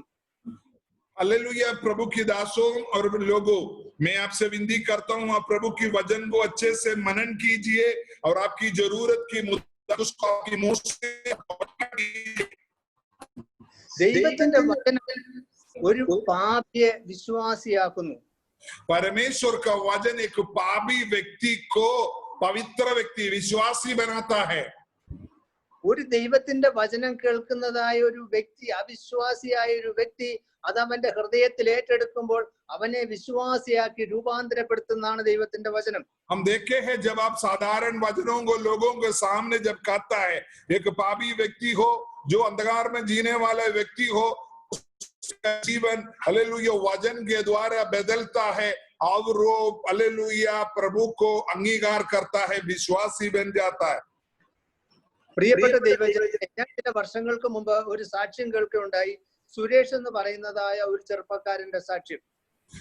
हालेलुया। प्रभु की दासों और लोगों, मैं आपसे विनती करता हूँ, आप प्रभु की वचन को अच्छे से मनन कीजिए और आपकी जरूरत की मुद्दा उसको आपकी मुंह से ദൈവത്തിന്റെ വചനം ഒരു പാപിയെ വിശ്വാസിയാക്കുന്നു. परमेश्वर का वचन एक पापी व्यक्ति को पवित्र व्यक्ति, विश्वासी बनाता है। ഒരു ദൈവത്തിന്റെ വചനം കേൾക്കുന്നതായ ഒരു വ്യക്തി, അവിശ്വാസിയായ ഒരു വ്യക്തി അത് അവന്റെ ഹൃദയത്തിൽ ഏറ്റെടുക്കുമ്പോൾ അവനെ വിശ്വാസിയാക്കി രൂപാന്തരപ്പെടുത്തുന്നതാണ് ദൈവത്തിന്റെ വചനം. हम देखे हैं, जब आप साधारण वचनों को लोगों के सामने जब कहता है, एक पापी व्यक्ति हो, जो अंधकार में जीने वाला व्यक्ति हो, जीवन हालेलुया वचन के द्वारा बदलता है, और वो हालेलुया प्रभु को अंगीकार करता है, विश्वासी बन जाता है। പ്രിയപ്പെട്ട ദൈവജനത്തെ, ഞാൻ ചില വർഷങ്ങൾക്ക് മുമ്പ് ഒരു സാക്ഷ്യം കേൾക്കുകയുണ്ടായി. സുരേഷ് എന്ന് പറയുന്നതായ ഒരു ചെറുപ്പക്കാരന്റെ സാക്ഷ്യം.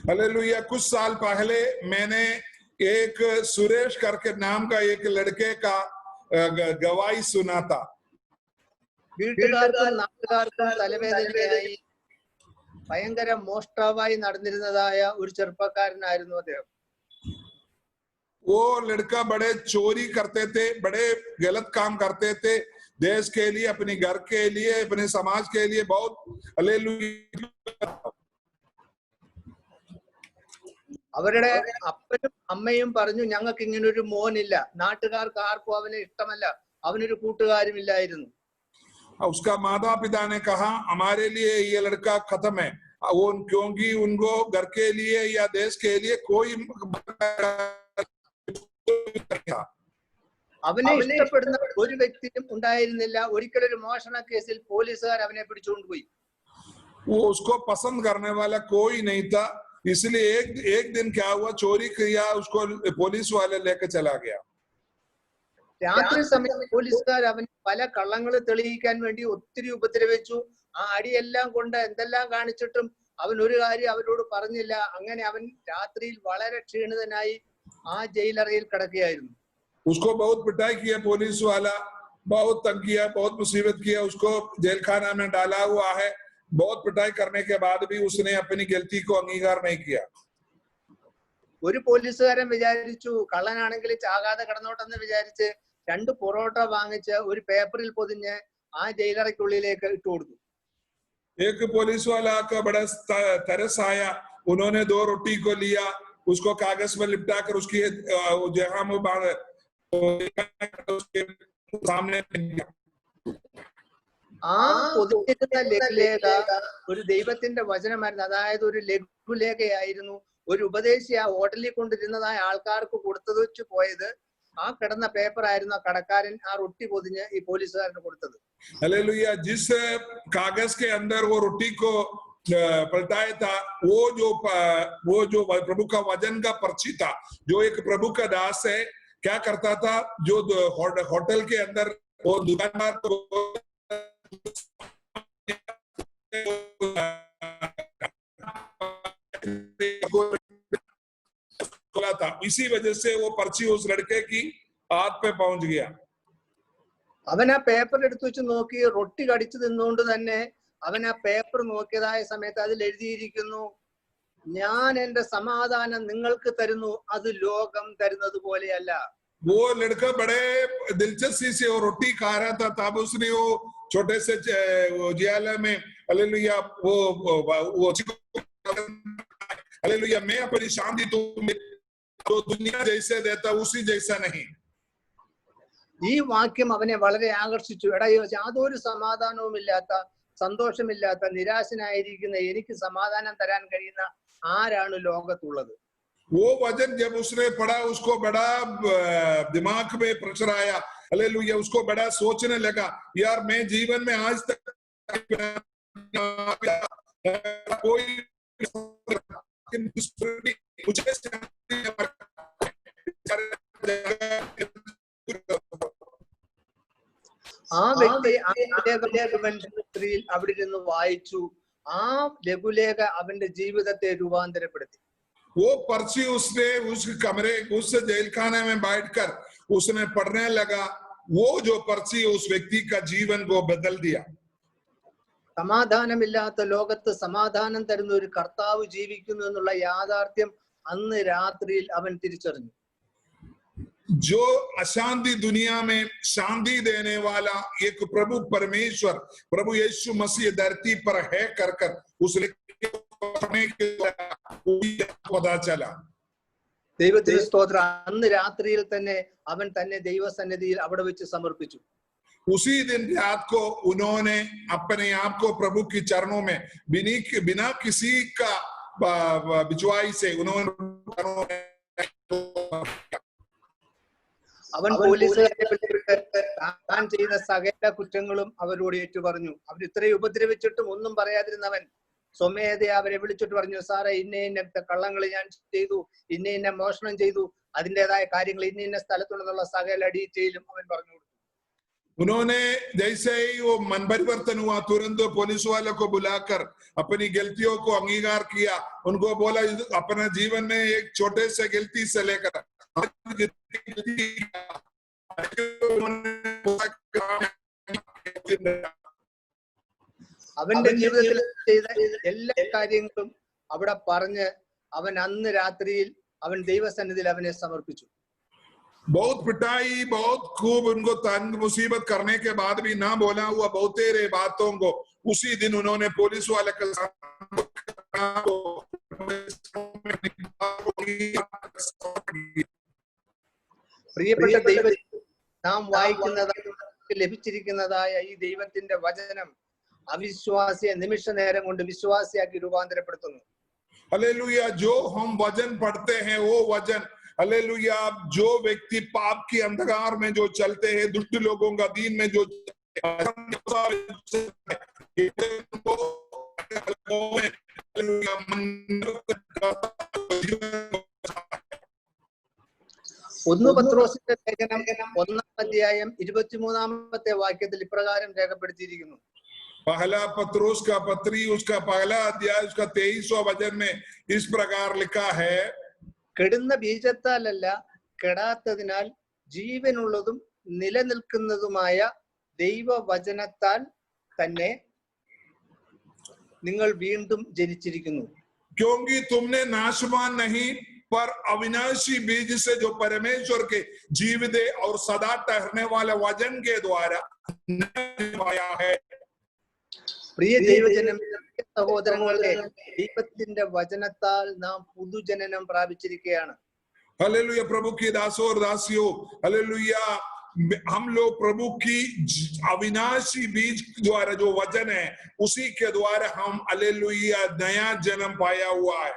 हालेलुया कुछ साल पहले मैंने एक सुरेश करके नाम का एक लड़के का गवाही सुना था। വീട്ടുകാർക്കും നാട്ടുകാർക്കും തലവേദനയായി ഭയങ്കര മോഷ്ടാവായി നടന്നിരുന്നതായ ഒരു ചെറുപ്പക്കാരനായിരുന്നു അദ്ദേഹം. वो लड़का बड़े चोरी करते थे, बड़े गलत काम करते थे, देश के लिए, अपने घर के लिए, अपने समाज के लिए बहुत हालेलुया। അവരുടെ അപ്പനും അമ്മയും പറഞ്ഞു, ഞങ്ങൾക്ക് ഇങ്ങനൊരു മോനില്ല. നാട്ടുകാർക്ക് ആർക്കും അവനെ ഇഷ്ടമല്ല, അവനൊരു കൂട്ടുകാരും ഇല്ലായിരുന്നു. उसका माता पिता ने कहा हमारे लिए ये लड़का खत्म है, वो क्योंकि उनको घर के लिए या देश के लिए कोई അവനെ ഇഷ്ടപ്പെടുന്ന ഒരു വ്യക്തിയും ഉണ്ടായിരുന്നില്ല. ഒരിക്കലൊരു മോഷണ കേസിൽ പോലീസുകാർ അവനെ പിടിച്ചുകൊണ്ടുപോയി. वो उसको पसंद करने वाला कोई नहीं था, इसलिए एक दिन क्या हुआ, चोरी किया, उसको पुलिस वाले लेकर चला गया। രാത്രി സമയം പോലീസുകാർ അവന് പല കള്ളങ്ങൾ തെളിയിക്കാൻ വേണ്ടി ഒത്തിരി ഉപദ്രവിച്ചു. ആ അടിയെല്ലാം കൊണ്ട് എന്തെല്ലാം കാണിച്ചിട്ടും അവൻ ഒരു കാര്യം അവരോട് പറഞ്ഞില്ല. അങ്ങനെ അവൻ രാത്രിയിൽ വളരെ ക്ഷീണിതനായി ആ ജയിലറയിൽ കിടക്കുകയായിരുന്നു. उसको बहुत पिटाई किया पुलिस वाला, बहुत तंग किया, बहुत मुसीबत किया, उसको जेल खाना में डाला हुआ है। बहुत पिटाई करने के बाद भी उसने अपनी गलती को अंगीकार नहीं किया। ഒരു പോലീസുകാരൻ വിചാരിച്ചു കള്ളനാണെങ്കിൽ ചാകാതെ കിടന്നോട്ടെന്ന് വിചാരിച്ച് 2 പൊറോട്ട വാങ്ങിച്ച് ഒരു പേപ്പറിൽ പൊതിഞ്ഞ് ആ ജയിലറയ്ക്കുള്ളിലേക്ക് ഇട്ടു കൊടുത്തു. एक पुलिस वाला का बड़ा तरस आया, उन्होंने 2 रोटी को लिया, उसको कागज में लिपटा कर उसकी जगह में सामने ആ പൊതിഞ്ഞിരുന്ന ലഘുലേഖ ഒരു ദൈവത്തിന്റെ വചനമായിരുന്നു. അതായത് ഒരു ലഘുലേഖയായിരുന്നു. ഒരു ഉപദേശി ആ ഹോട്ടലിൽ കൊണ്ടിരുന്നതായ ആൾക്കാർക്ക് കൊടുത്തത് വെച്ച് പോയത് ആ കിടന്ന പേപ്പർ ആയിരുന്നു. ആ കടക്കാരൻ ആ റൊട്ടി പൊതിഞ്ഞ് ഈ പോലീസുകാരന് കൊടുത്തത്. हालेलुया, जिस कागज के अंदर वो रोटी को पलटाया था, वो जो प्रभु का वचन का पर्ची था, जो एक प्रभु का दास है क्या करता था, जो होटल के अंदर वो दुकानदार था, इसी वजह से वो पर्ची उस लड़के की हाथ पे पहुंच गया। അവൻ ആ പേപ്പർ എടുത്തു വെച്ച് നോക്കി. റൊട്ടി കടിച്ചു നിന്നുകൊണ്ട് തന്നെ അവൻ ആ പേപ്പർ നോക്കിയതായ സമയത്ത് അതിൽ എഴുതിയിരിക്കുന്നു, ഞാൻ എന്റെ സമാധാനം നിങ്ങൾക്ക് തരുന്നു, അത് ലോകം തരുന്നത് പോലെയല്ല. वो लड़का बड़े दिलचस्पी से वो रोटी खा रहा था, तब उसने वो छोटे से जियाला में हालेलुया वो हालेलुया, मैं अपनी शांति तो दुनिया जैसे देता उसी जैसा नहीं। ഈ വാക്യം അവനെ വളരെ ആകർഷിച്ചു. എടാ, യാതൊരു സമാധാനവും ഇല്ലാത്ത, സന്തോഷമില്ലാത്ത, നിരാശനായിരിക്കുന്ന എനിക്ക് സമാധാനം തരാൻ കഴിയുന്ന ആരാണ് ലോകത്തുള്ളത്? वो वचन जब उसने पढ़ा, उसको बड़ा दिमाग में प्रेशर आया, हालेलुया, उसको बड़ा सोचने लगा, यार मैं जीवन में आज तक कोई ആ വ്യക്തി അവിടെ ഇരുന്ന് വായിച്ചു. ആ ലഘുലേഖ അവന്റെ ജീവിതത്തെ രൂപാന്തരപ്പെടുത്തി. वो पर्ची उसने उस कमरे, उस जेल खाने में बैठकर उसने पढ़ने लगा। वो जो पर्ची उस व्यक्ति का जीवन को बदल दिया। സമാധാനമില്ലാത്ത ലോകത്ത് സമാധാനം തരുന്ന ഒരു കർത്താവ് ജീവിക്കുന്നു എന്നുള്ള യാഥാർത്ഥ്യം അന്ന് രാത്രിയിൽ അവൻ തിരിച്ചറിഞ്ഞു. जो अशांति दुनिया में शांति देने वाला एक प्रभु परमेश्वर, प्रभु यीशु मसीह धरती पर है कर उसने पता चला। ദൈവത്തിന് സ്തോത്രം. അന്ന് രാത്രിയിൽ തന്നെ അവൻ തന്നെ ദൈവസന്നിധിയിൽ അവിടെ വെച്ച് സമർപ്പിച്ചു. उसी दिन रात को उन्होंने अपने आप को प्रभु के चरणों में बिना किसी का बिचवाई से उन्होंने അവൻ പോലീസുകാരെ വിളിച്ചിട്ട് താൻ ചെയ്ത സകല കുറ്റങ്ങളും അവരോട് ഏറ്റു പറഞ്ഞു. അവർ ഇത്രയും ഉപദ്രവിച്ചിട്ടും ഒന്നും പറയാതിരുന്നവൻ സ്വമേധയെ അവരെ വിളിച്ചിട്ട് പറഞ്ഞു, സാറേ ഇന്ന ഇന്ന കള്ളങ്ങൾ ഞാൻ ചെയ്തു, ഇന്ന ഇന്ന മോഷണം ചെയ്തു, അതിൻ്റെതായ കാര്യങ്ങൾ ഇന്ന ഇന്ന സ്ഥലത്തുണ്ടെന്നുള്ള സകല ഡീറ്റെയിലും അവൻ പറഞ്ഞു കൊടുത്തു. उन्होंने जैसे ही वो मन परिवर्तन हुआ, तुरंत पुलिस वालों को बुलाकर अपनी गलतियों को अंगीकार किया, उनको बोला अपने जीवन में एक छोटे से गलती से लेकर അവന്റെ ജീവിതത്തിൽ ചെയ്ത എല്ലാ കാര്യങ്ങളും അവിടെ പറഞ്ഞ് അവൻ അന്ന് രാത്രിയിൽ അവൻ ദൈവസന്നിധിയിൽ അവനെ സമർപ്പിച്ചു. बहुत पिटाई, बहुत खूब उनको तंग मुसीबत करने के बाद भी ना बोला हुआ बहुत तेरे बातों को उसी दिन उन्होंने पुलिस वाले के പ്രിയപ്പെട്ട ദൈവ, നാം വായിക്കുന്നതായ ലഭിച്ചിരിക്കുന്നതായ ഈ ദൈവത്തിന്റെ വചനം അവിശ്വാസിയെ നിമിഷ നേരം കൊണ്ട് വിശ്വാസിയാക്കി രൂപാന്തരപ്പെടുത്തുന്നു. हालेलुया। जो हम वचन पढ़ते हैं वो वचन, हालेलुया, जो व्यक्ति पाप की अंधकार में जो चलते हैं, दुष्ट लोगों का दीन में जो ഒന്ന് പത്രോസിന്റെ ലേഖനം 1-ാം അധ്യായം 23-ാമത്തെ വാക്യത്തിൽ ഇപ്രകാരം രേഖപ്പെടുത്തിയിരിക്കുന്നു. पहला पत्रोस का पत्री उसका पहला अध्याय उसका 23वां वचन में इस प्रकार लिखा है, കെടുന്ന ബീജത്താലല്ല കെടാത്തതിനാൽ ജീവനുള്ളതും നിലനിൽക്കുന്നതുമായ ദൈവവചനത്താൽ തന്നെ നിങ്ങൾ വീണ്ടും ജനിച്ചിരിക്കുന്നു. क्योंकि तुमने नाशवान नहीं पर अविनाशी बीज से जो परमेश्वर के जीवित और सदा ठहरने वाले वचन के द्वारा पाया है. പ്രിയ ദൈവജനം, സഹോദരങ്ങളെ, ദൈവത്തിന്റെ വചനത്താൽ നാം പുതുജനനം പ്രാപിച്ചിരിക്കുകയാണ്. हालेलुया। प्रभु की दासों और दासियों, हालेलुया, हम लोग प्रभु की अविनाशी बीज द्वारा जो वचन है उसी के द्वारा हम हालेलुया नया जन्म पाया हुआ है.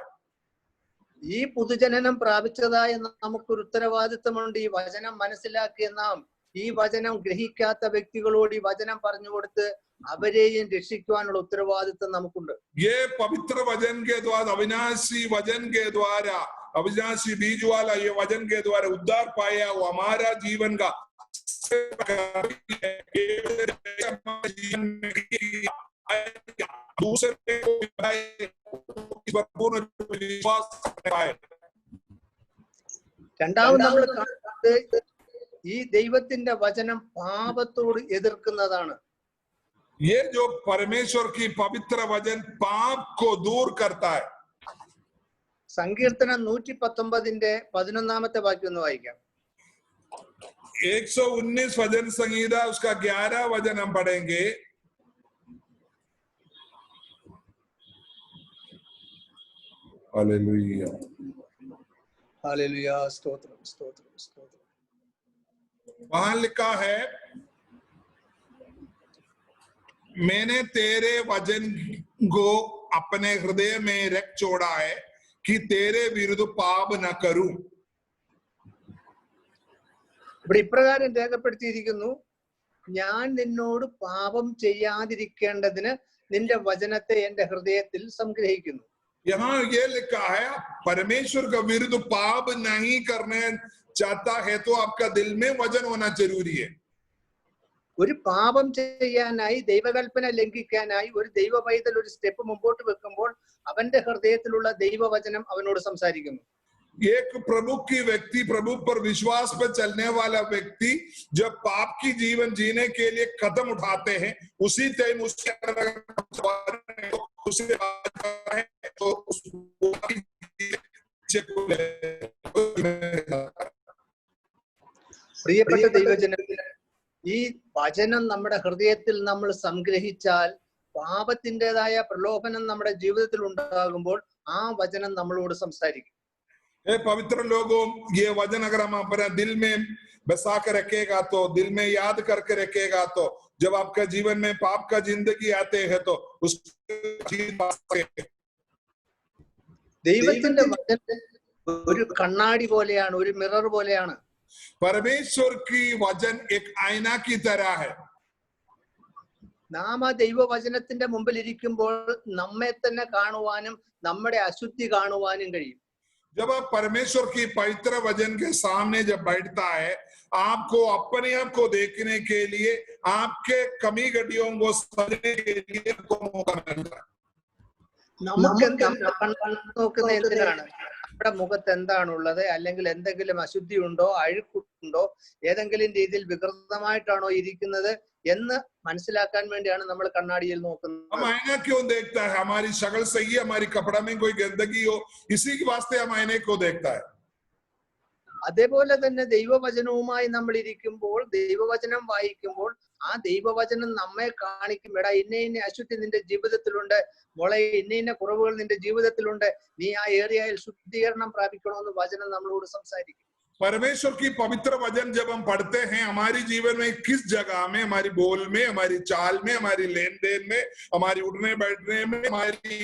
ഈ പുതുജനനം പ്രാപിച്ചതായ നമുക്കൊരു ഉത്തരവാദിത്വമുണ്ട്. ഈ വചനം മനസ്സിലാക്കിയ നാം ഈ വചനം ഗ്രഹിക്കാത്ത വ്യക്തികളോട് ഈ വചനം പറഞ്ഞു കൊടുത്ത് അവരെയും രക്ഷിക്കുവാനുള്ള ഉത്തരവാദിത്വം നമുക്കുണ്ട്. ये पवित्र वचन के द्वारा, अविनाशी वचन के द्वारा, अविनाशी बीज वाला ये वचन के द्वारा उद्धार पाया हुआ हमारा जीवन का दूसरे को विश्वास पाए. രണ്ടാമത് നമ്മൾ കാണുന്നത് ഈ ദൈവത്തിന്റെ വചനം പാപത്തോട് എതിർക്കുന്നതാണ്. ये जो परमेश्वर की पवित्र वचन पाप को दूर करता है. സങ്കീർത്തനം 119-ന്റെ 11-ാമത്തെ വാക്യം ഒന്ന് വായിക്കാം. 119 वचन संहिता उसका 11 वचन हम पढ़ेंगे. Hallelujah, hallelujah, stotram stotram stotram. वहां लिखा है, मैंने तेरे वचन को अपने हृदय में रख छोड़ा है कि तेरे विरुद्ध पाप न करूं. ഇവിടെ ഇപ്രകാരം രേഖപ്പെടുത്തിയിരിക്കുന്നു, ഞാൻ നിന്നോട് പാപം ചെയ്യാതിരിക്കേണ്ടതിന് നിന്റെ വചനത്തെ എന്റെ ഹൃദയത്തിൽ സംഗ്രഹിക്കുന്നു. यहाँ ये लिखा है, परमेश्वर का विरुद्ध पाप नहीं करने चाहता है तो आपका दिल में वचन होना जरूरी है. ഒരു പാപം ചെയ്യാനായി, ദൈവകൽപ്പന ലംഘിക്കാനായി ഒരു ദൈവ പൈതൽ ഒരു സ്റ്റെപ്പ് മുമ്പോട്ട് വെക്കുമ്പോൾ അവന്റെ ഹൃദയത്തിലുള്ള ദൈവവചനം അവനോട് സംസാരിക്കുന്നു. एक प्रभु की व्यक्ति, प्रभु पर विश्वास पर चलने वाला व्यक्ति जब पाप की जीवन जीने के लिए कदम उठाते हैं, उसी टाइम उसके പ്രിയപ്പെട്ട ദൈവജനത്തിന്, ഈ വചനം നമ്മുടെ ഹൃദയത്തിൽ നമ്മൾ സംഗ്രഹിച്ചാൽ പാപത്തിൻ്റെതായ പ്രലോഭനം നമ്മുടെ ജീവിതത്തിൽ ഉണ്ടാകുമ്പോൾ ആ വചനം നമ്മളോട് സംസാരിക്കും. पवित्र लोगों, ये वचन अगर हम अपने दिल में बसा कर रखेगा तो, दिल में याद करके रखेगा तो, जब आपका जीवन में पाप का जिंदगी आते हैं तो ദൈവത്തിന്റെ വചനം ഒരു കണ്ണാടി പോലെയാണ്, ഒരു മിറർ പോലെയാണ്. परमेश्वर की वचन एक आईना की तरह है. നാം ആ ദൈവവചനത്തിന്റെ മുമ്പിൽ ഇരിക്കുമ്പോൾ നമ്മെ തന്നെ കാണുവാനും നമ്മുടെ അശുദ്ധി കാണുവാനും കഴിയും. जब आप परमेश्वर की पवित्र वचन के सामने जब बैठता है, आपको अपने आप को देखने के लिए, आपके कमी गड्डियों को समझने के लिए आपको मौका मिलता है. നമുക്ക് നോക്കുന്ന എന്തിനാണ്? നമ്മുടെ മുഖത്ത് എന്താണുള്ളത്, അല്ലെങ്കിൽ എന്തെങ്കിലും അശുദ്ധി ഉണ്ടോ, അഴുക്കുണ്ടോ, ഏതെങ്കിലും രീതിയിൽ വികൃതമായിട്ടാണോ ഇരിക്കുന്നത് എന്ന് മനസ്സിലാക്കാൻ വേണ്ടിയാണ് നമ്മൾ കണ്ണാടിയിൽ നോക്കുന്നത്. हम आईना क्यों देखता है? हमारी शक्ल सही है, हमारी कपड़ा में कोई गंदगी हो, इसी के वास्ते हम आईने को देखता है. അതേപോലെ തന്നെ ദൈവവചനവുമായി നമ്മൾ ഇരിക്കുമ്പോൾ, ദൈവവചനം വായിക്കുമ്പോൾ ആ ദൈവവചനം നമ്മെ കാണിക്കും, എടാ ഇന്ന ഇന്ന അശുദ്ധി നിന്റെ ജീവിതത്തിലുണ്ട്, മോളെ ഇന്ന ഇന്ന കുറവുകൾ നിന്റെ ജീവിതത്തിലുണ്ട്, നീ ആ ഏരിയയിൽ ശുദ്ധീകരണം പ്രാപിക്കണമെന്ന് വചനം നമ്മളോട് സംസാരിക്കും. परमेश्वर की पवित्र वचन जब हम पढ़ते हैं, हमारी जीवन में किस जगह में, हमारी बोल में, हमारी चाल में, हमारी लेन देन में, हमारी उठने बैठने में, हमारी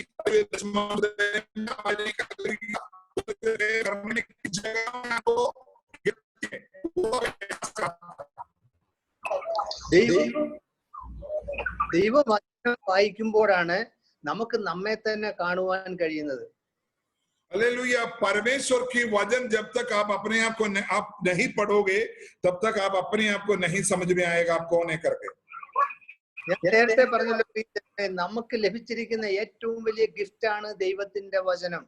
ദൈവവചനം വായിക്കുമ്പോഴാണ് നമുക്ക് നമ്മെ തന്നെ കാണുവാൻ കഴിയുന്നത്. हालेलुया. परमेश्वर की वचन जब तक आप अपने आप को आप नहीं पढ़ोगे, तब तक आप अपने आप को नहीं समझ में आएगा आप कौन है करके. നേരത്തെ പറഞ്ഞല്ലോ, നമുക്ക് ലഭിച്ചിരിക്കുന്ന ഏറ്റവും വലിയ ഗിഫ്റ്റ് ആണ് ദൈവത്തിന്റെ വചനം.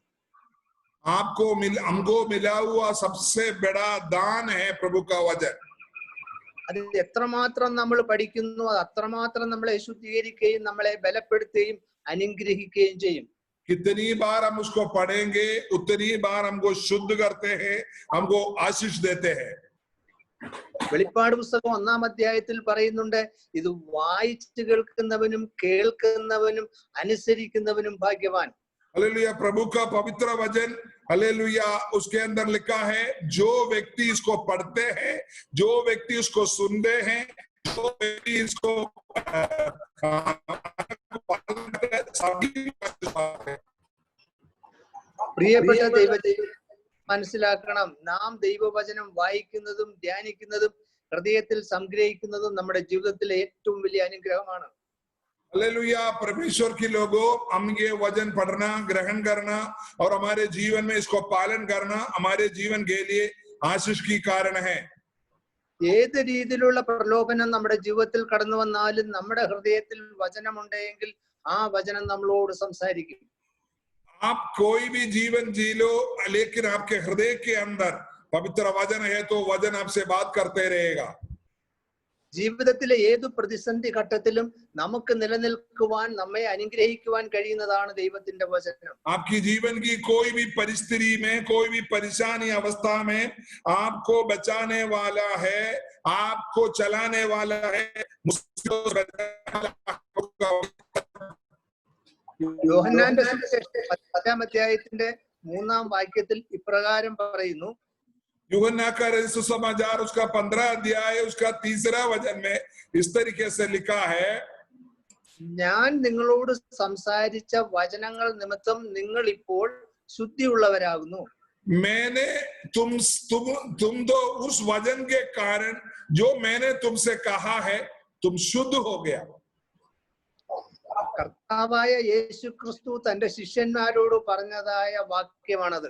हमको मिला हुआ सबसे बड़ा दान है प्रभु का वचन. അത് എത്രമാത്രം നമ്മൾ പഠിക്കുന്നു, അത് അത്രമാത്രം നമ്മളെ ശുദ്ധീകരിക്കുകയും നമ്മളെ ബലപ്പെടുത്തുകയും അനുഗ്രഹിക്കുകയും ചെയ്യും. कितनी बार हम उसको पढ़ेंगे, उतनी बार हमको शुद्ध करते हैं, हमको आशीष देते हैं. വെളിപ്പാട് പുസ്തകം 1-ാം അധ്യായത്തിൽ പറയുന്നുണ്ട്, ഇത് വായിച്ചു കേൾക്കുന്നവനും കേൾക്കുന്നവനും അനുസരിക്കുന്നവനും ഭാഗ്യവാൻ. हालेलुया. प्रभु का पवित्र वचन, हालेलुया, उसके अंदर लिखा है, जो व्यक्ति इसको पढ़ते हैं, जो व्यक्ति उसको सुनते हैं, जो व्यक्ति इसको പ്രിയപ്പെട്ട ദൈവജനം മനസ്സിലാക്കണം, നാം ദൈവവചനം വായിക്കുന്നതും ധ്യാനിക്കുന്നതും ഹൃദയത്തിൽ സംഗ്രഹിക്കുന്നതും നമ്മുടെ ജീവിതത്തിലെ ഏറ്റവും വലിയ അനുഗ്രഹമാണ്. हालेलुया. परमेश्वर के लोगों, हम ये वचन पढ़ना, ग्रहण करना और हमारे जीवन में इसको पालन करना हमारे जीवन के लिए आशीष की कारण है. ഏത് രീതിയിലുള്ള പ്രലോഭനം നമ്മുടെ ജീവിതത്തിൽ കടന്നു വന്നാലും നമ്മുടെ ഹൃദയത്തിൽ വചനമുണ്ടെങ്കിൽ ആ വചനം നമ്മളോട് സംസാരിക്കും. आप कोई भी जीवन जी लो, लेकिन आपके हृदय के अंदर पवित्र वचन है तो वचन आपसे बात करते रहेगा. ജീവിതത്തിലെ ഏതു പ്രതിസന്ധി ഘട്ടത്തിലും നമുക്ക് നിലനിൽക്കുവാൻ, നമ്മെ അനുഗ്രഹിക്കുവാൻ കഴിയുന്നതാണ് ദൈവത്തിന്റെ വചനം. आपकी जीवन की कोई भी परिस्थिति में, कोई भी परेशानी अवस्था में आपको बचाने वाला है, आपको चलाने वाला है. യോഹന്നാന്റെ സുവിശേഷം 10-ാം അധ്യായത്തിന്റെ 3-ാം വാക്യത്തിൽ ഇപ്രകാരം പറയുന്നു, यूहन्ना का सुसमाचार उसका 15 अध्याय उसका 3रा वचन में इस तरीके से लिखा है, ഞാൻ നിങ്ങളോട് സംസാരിച്ച വചനങ്ങൾ നിമിത്തം നിങ്ങൾ ഇപ്പോൾ ശുദ്ധിയുള്ളവരാകുന്നു. मैंने तुम तो उस वचन के कारण जो मैंने तुमसे कहा है, तुम शुद्ध हो गया. കർത്താവായ യേശു ക്രിസ്തു തന്റെ ശിഷ്യന്മാരോട് പറഞ്ഞതായ വാക്യമാണത്.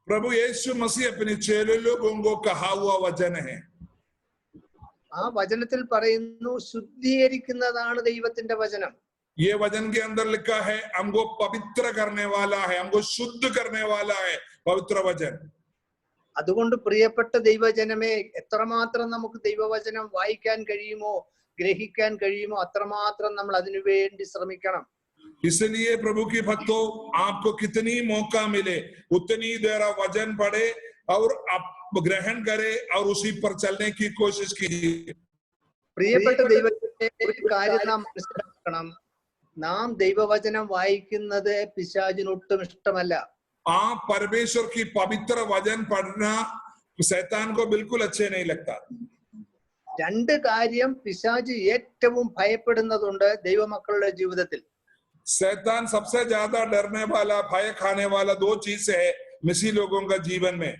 प्रभु यीशु मसीह अपने चेले लोगों को कहा हुआ वचन है. ആ വചനത്തിൽ പറയുന്നു, ശുദ്ധീകരിക്കുന്നതാണ് ദൈവത്തിന്റെ വചനം. ये वचन के अंदर लिखा है, हमको पवित्र करने वाला है, हमको शुद्ध करने वाला है पवित्र वचन. അതുകൊണ്ട് പ്രിയപ്പെട്ട ദൈവജനമേ, എത്രമാത്രം നമുക്ക് ദൈവവചനം വായിക്കാൻ കഴിയുമോ, ഗ്രഹിക്കാൻ കഴിയുമോ, അത്രമാത്രം നമ്മൾ അതിനുവേണ്ടി ശ്രമിക്കണം. इसलिए प्रभु की भक्तों, आपको कितनी मौका मिले उतनी देर वचन पढ़े और आप ग्रहण करे और उसी पर चलने की कोशिश कीजिए. പ്രിയപ്പെട്ട ദൈവജനമേ, ഒരു കാര്യം നാം മനസ്സിലാക്കണം, നാം ദൈവവചനം വായിക്കുന്നത് പിശാചിനൊട്ടും ഇഷ്ടമല്ല. आप परमेश्वर की पवित्र वचन पढ़ना शैतान को बिल्कुल अच्छे नहीं लगता. രണ്ട് കാര്യം പിശാച് ഏറ്റവും ഭയപ്പെടുന്നതുണ്ട് ദൈവമക്കളുടെ ജീവിതത്തിൽ. शैतान सबसे ज्यादा डरने वाला, भय खाने वाला 2 चीज है मसीह लोगों का जीवन में.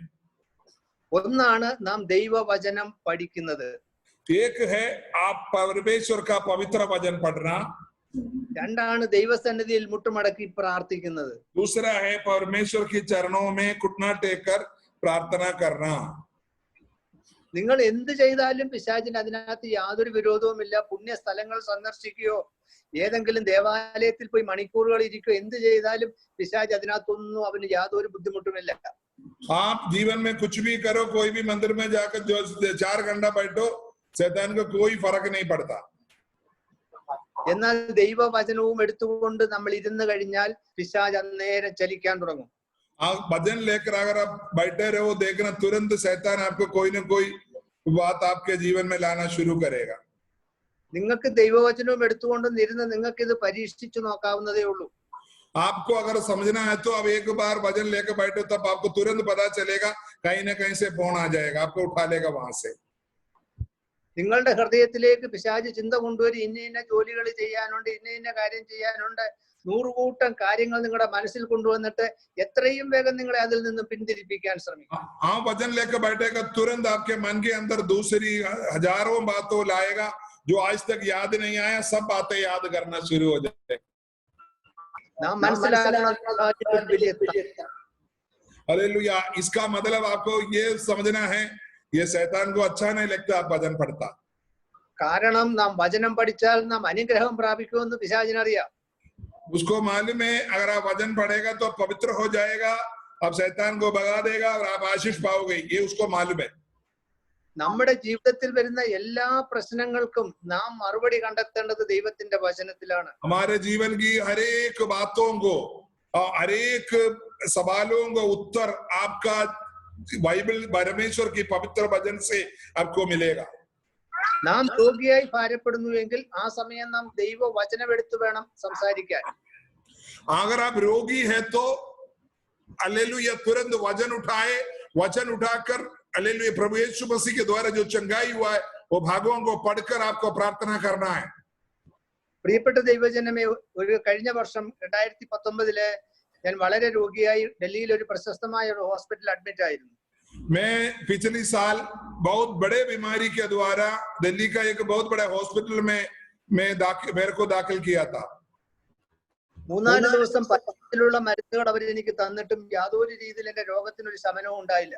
ഒന്നാണ് നാം ദൈവവചനം പഠിക്കുന്നത്. एक है आप परमेश्वर का पवित्र वचन पढ़ना, രണ്ടാണ് ദൈവസന്നിധിയിൽ മുട്ടുമടക്കി പ്രാർത്ഥിക്കുന്നത്. दूसरा है परमेश्वर के चरणों में घुटना टेक कर प्रार्थना करना. നിങ്ങൾ എന്ത് ചെയ്താലും പിശാചിന് അതിനകത്ത് യാതൊരു വിരോധവുമില്ല. പുണ്യ സ്ഥലങ്ങൾ സന്ദർശിക്കുകയോ ഏതെങ്കിലും ദേവാലയത്തിൽ പോയി മണിക്കൂറുകൾ ഇരിക്കുകയോ എന്ത് ചെയ്താലും പിശാച് അതിനകത്തൊന്നും അവന് യാതൊരു ബുദ്ധിമുട്ടുമില്ല. आप जीवन में कुछ भी करो, कोई भी मंदिर में जाकर जो 4 घंटा बैठो, शैतान को कोई फर्क नहीं पड़ता. എന്നാൽ ദൈവവചനവും എടുത്തുകൊണ്ട് നമ്മൾ ഇരുന്ന് കഴിഞ്ഞാൽ പിശാച് അന്നേരം ചലിക്കാൻ തുടങ്ങും. आप भजन लेकर अगर आप बैठे रहो, देखना तुरंत शैतान आपको कोई ना कोई बात आपके जीवन में लाना शुरू करेगा. നിങ്ങൾക്ക് ദൈവവചനവും എടുത്തുകൊണ്ട് ഇരുന്ന് നിങ്ങൾക്ക് ഇത് പരീക്ഷിച്ചു നോക്കാവുന്നതേ ഉള്ളൂ. आपको अगर समझना है तो अब एक बार भजन लेकर बैठो, तब आपको तुरंत पता चलेगा कहीं ना कहीं से फोन आ जाएगा, आपको उठा लेगा वहां से. നിങ്ങളുടെ ഹൃദയത്തിലേക്ക് പിശാച് ചിന്ത കൊണ്ടുവരും, ഇന്ന ഇന്ന ജോലികൾ ചെയ്യാനുണ്ട്, ഇന്ന ഇന്ന കാര്യം ചെയ്യാനുണ്ട്, 100 കൂട്ടം കാര്യങ്ങൾ നിങ്ങളുടെ മനസ്സിൽ കൊണ്ടുവന്നിട്ട് എത്രയും വേഗം നിങ്ങളെ അതിൽ നിന്ന് പിന്തിരിപ്പിക്കാൻ ശ്രമിക്കും. हाँ, भजन लेकर बैठेगा, तुरंत आपके मन के अंदर दूसरी हजारों बातों लाएगा जो आज तक याद नहीं आया, सब बातें याद करना शुरू हो जाए. നാം മനസ്സിലാക്കണം हालेलुया. इसका मतलब आपको ये समझना है, ये शैतान को अच्छा नहीं लगता आप भजन पढ़ता. കാരണം നാം വചനം പഠിച്ചാൽ നാം അനുഗ്രഹം പ്രാപിക്കുമെന്ന് പിശാചിനറിയാം. उसको मालूम है अगर आप वचन पढ़ेगा तो पवित्र हो जाएगा, अब शैतान को भगा देगा और आप आशीष पाओगे, ये उसको मालूम है. നമ്മുടെ ജീവിതത്തിൽ വരുന്ന എല്ലാ പ്രശ്നങ്ങൾക്കും നാം മറുപടി കണ്ടെത്തേണ്ടത് ദൈവത്തിന്റെ വചനത്തിലാണ്. हमारे जीवन की हर एक बातों को और हर एक सवालों को उत्तर आपका बाइबल परमेश्वर की पवित्र वचन से आपको मिलेगा. നാം രോഗിയായി ഭാരപ്പെടുന്നുവെങ്കിൽ ആ സമയം നാം ദൈവ വചനം എടുത്തു വേണം സംസാരിക്കാൻ. अगर आप रोगी है तो हालेलुया तुरंत वचन उठाए, वचन उठाकर हालेलुया प्रभु यीशु मसीह के द्वारा जो चंगाई हुआ है वो भागों को पढ़कर आपको प्रार्थना करना है. പ്രിയപ്പെട്ട ദൈവജനമേ, ഒരു കഴിഞ്ഞ വർഷം 2019 ഞാൻ വളരെ രോഗിയായി ഡൽഹിയിൽ ഒരു പ്രശസ്തമായ ഒരു ഹോസ്പിറ്റൽ അഡ്മിറ്റ് ആയിരുന്നു. मैं पिछली साल बहुत बड़े बीमारी के द्वारा दिल्ली का एक बहुत बड़ा हॉस्पिटल में मेरे को दाखिल किया था. 3-4 ദിവസം പലതരത്തിലുള്ള മരുന്നുകൾ അവർ എനിക്ക് തന്നിട്ടും യാതൊരു രീതിയിൽ എന്റെ രോഗത്തിനൊരു ശമനവും ഉണ്ടായില്ല.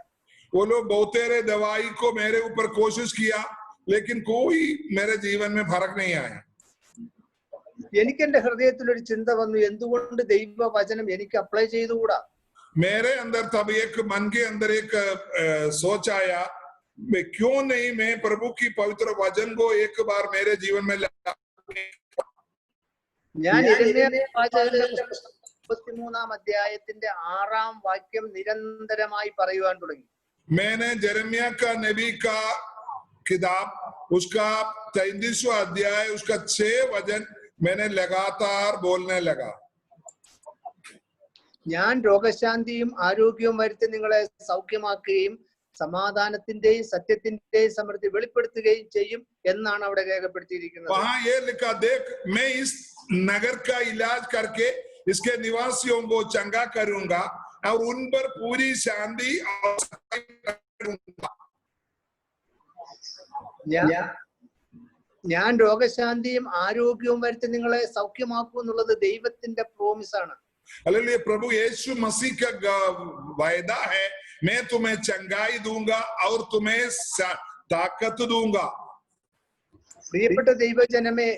वो लोग बहुत तेरे दवाई को मेरे ऊपर कोशिश किया, लेकिन कोई मेरे जीवन में फर्क नहीं आया. എനിക്ക് എന്റെ ഹൃദയത്തിൽ ഒരു ചിന്ത വന്നു, എന്തുകൊണ്ട് ദൈവവചനം എനിക്ക് അപ്ലൈ ചെയ്തുകൂടാ? मेरे अंदर तब एक मन के अंदर एक सोच आया, क्यों नहीं मैं प्रभु की पवित्र वचन को एक बार मेरे जीवन में ഞാൻ യിരെമ്യാ പ്രവാചകന്റെ 33-ാം അധ്യായത്തിന്റെ 6-ാം വാക്യം നിരന്തരമായി പറയുവാൻ തുടങ്ങി. मैंने यिर्मयाह का नबी का किताब उसका 33वां अध्याय उसका 6 वचन मैंने लगातार बोलने लगा. ഞാൻ രോഗശാന്തിയും ആരോഗ്യവും വരുത്തി നിങ്ങളെ സൗഖ്യമാക്കുകയും സമാധാനത്തിന്റെയും സത്യത്തിന്റെയും സമൃദ്ധി വെളിപ്പെടുത്തുകയും ചെയ്യും എന്നാണ് അവിടെ രേഖപ്പെടുത്തിയിരിക്കുന്നത്. वहां ये लिखा, देख मैं इस नगर का इलाज करके इसके निवासियों को चंगा करूंगा और उन पर पूरी शांति और करूंगा. ഞാൻ രോഗശാന്തിയും ആരോഗ്യവും വരുത്തി നിങ്ങളെ സൗഖ്യമാക്കും എന്നുള്ളത് ദൈവത്തിന്റെ പ്രോമിസ് ആണ്. हालेलुया. प्रभु यीशु मसीह का वायदा है, मैं तुम्हें चंगाई दूंगा और तुम्हें ताकत दूंगा. പ്രിയപ്പെട്ട ദൈവജനമേ,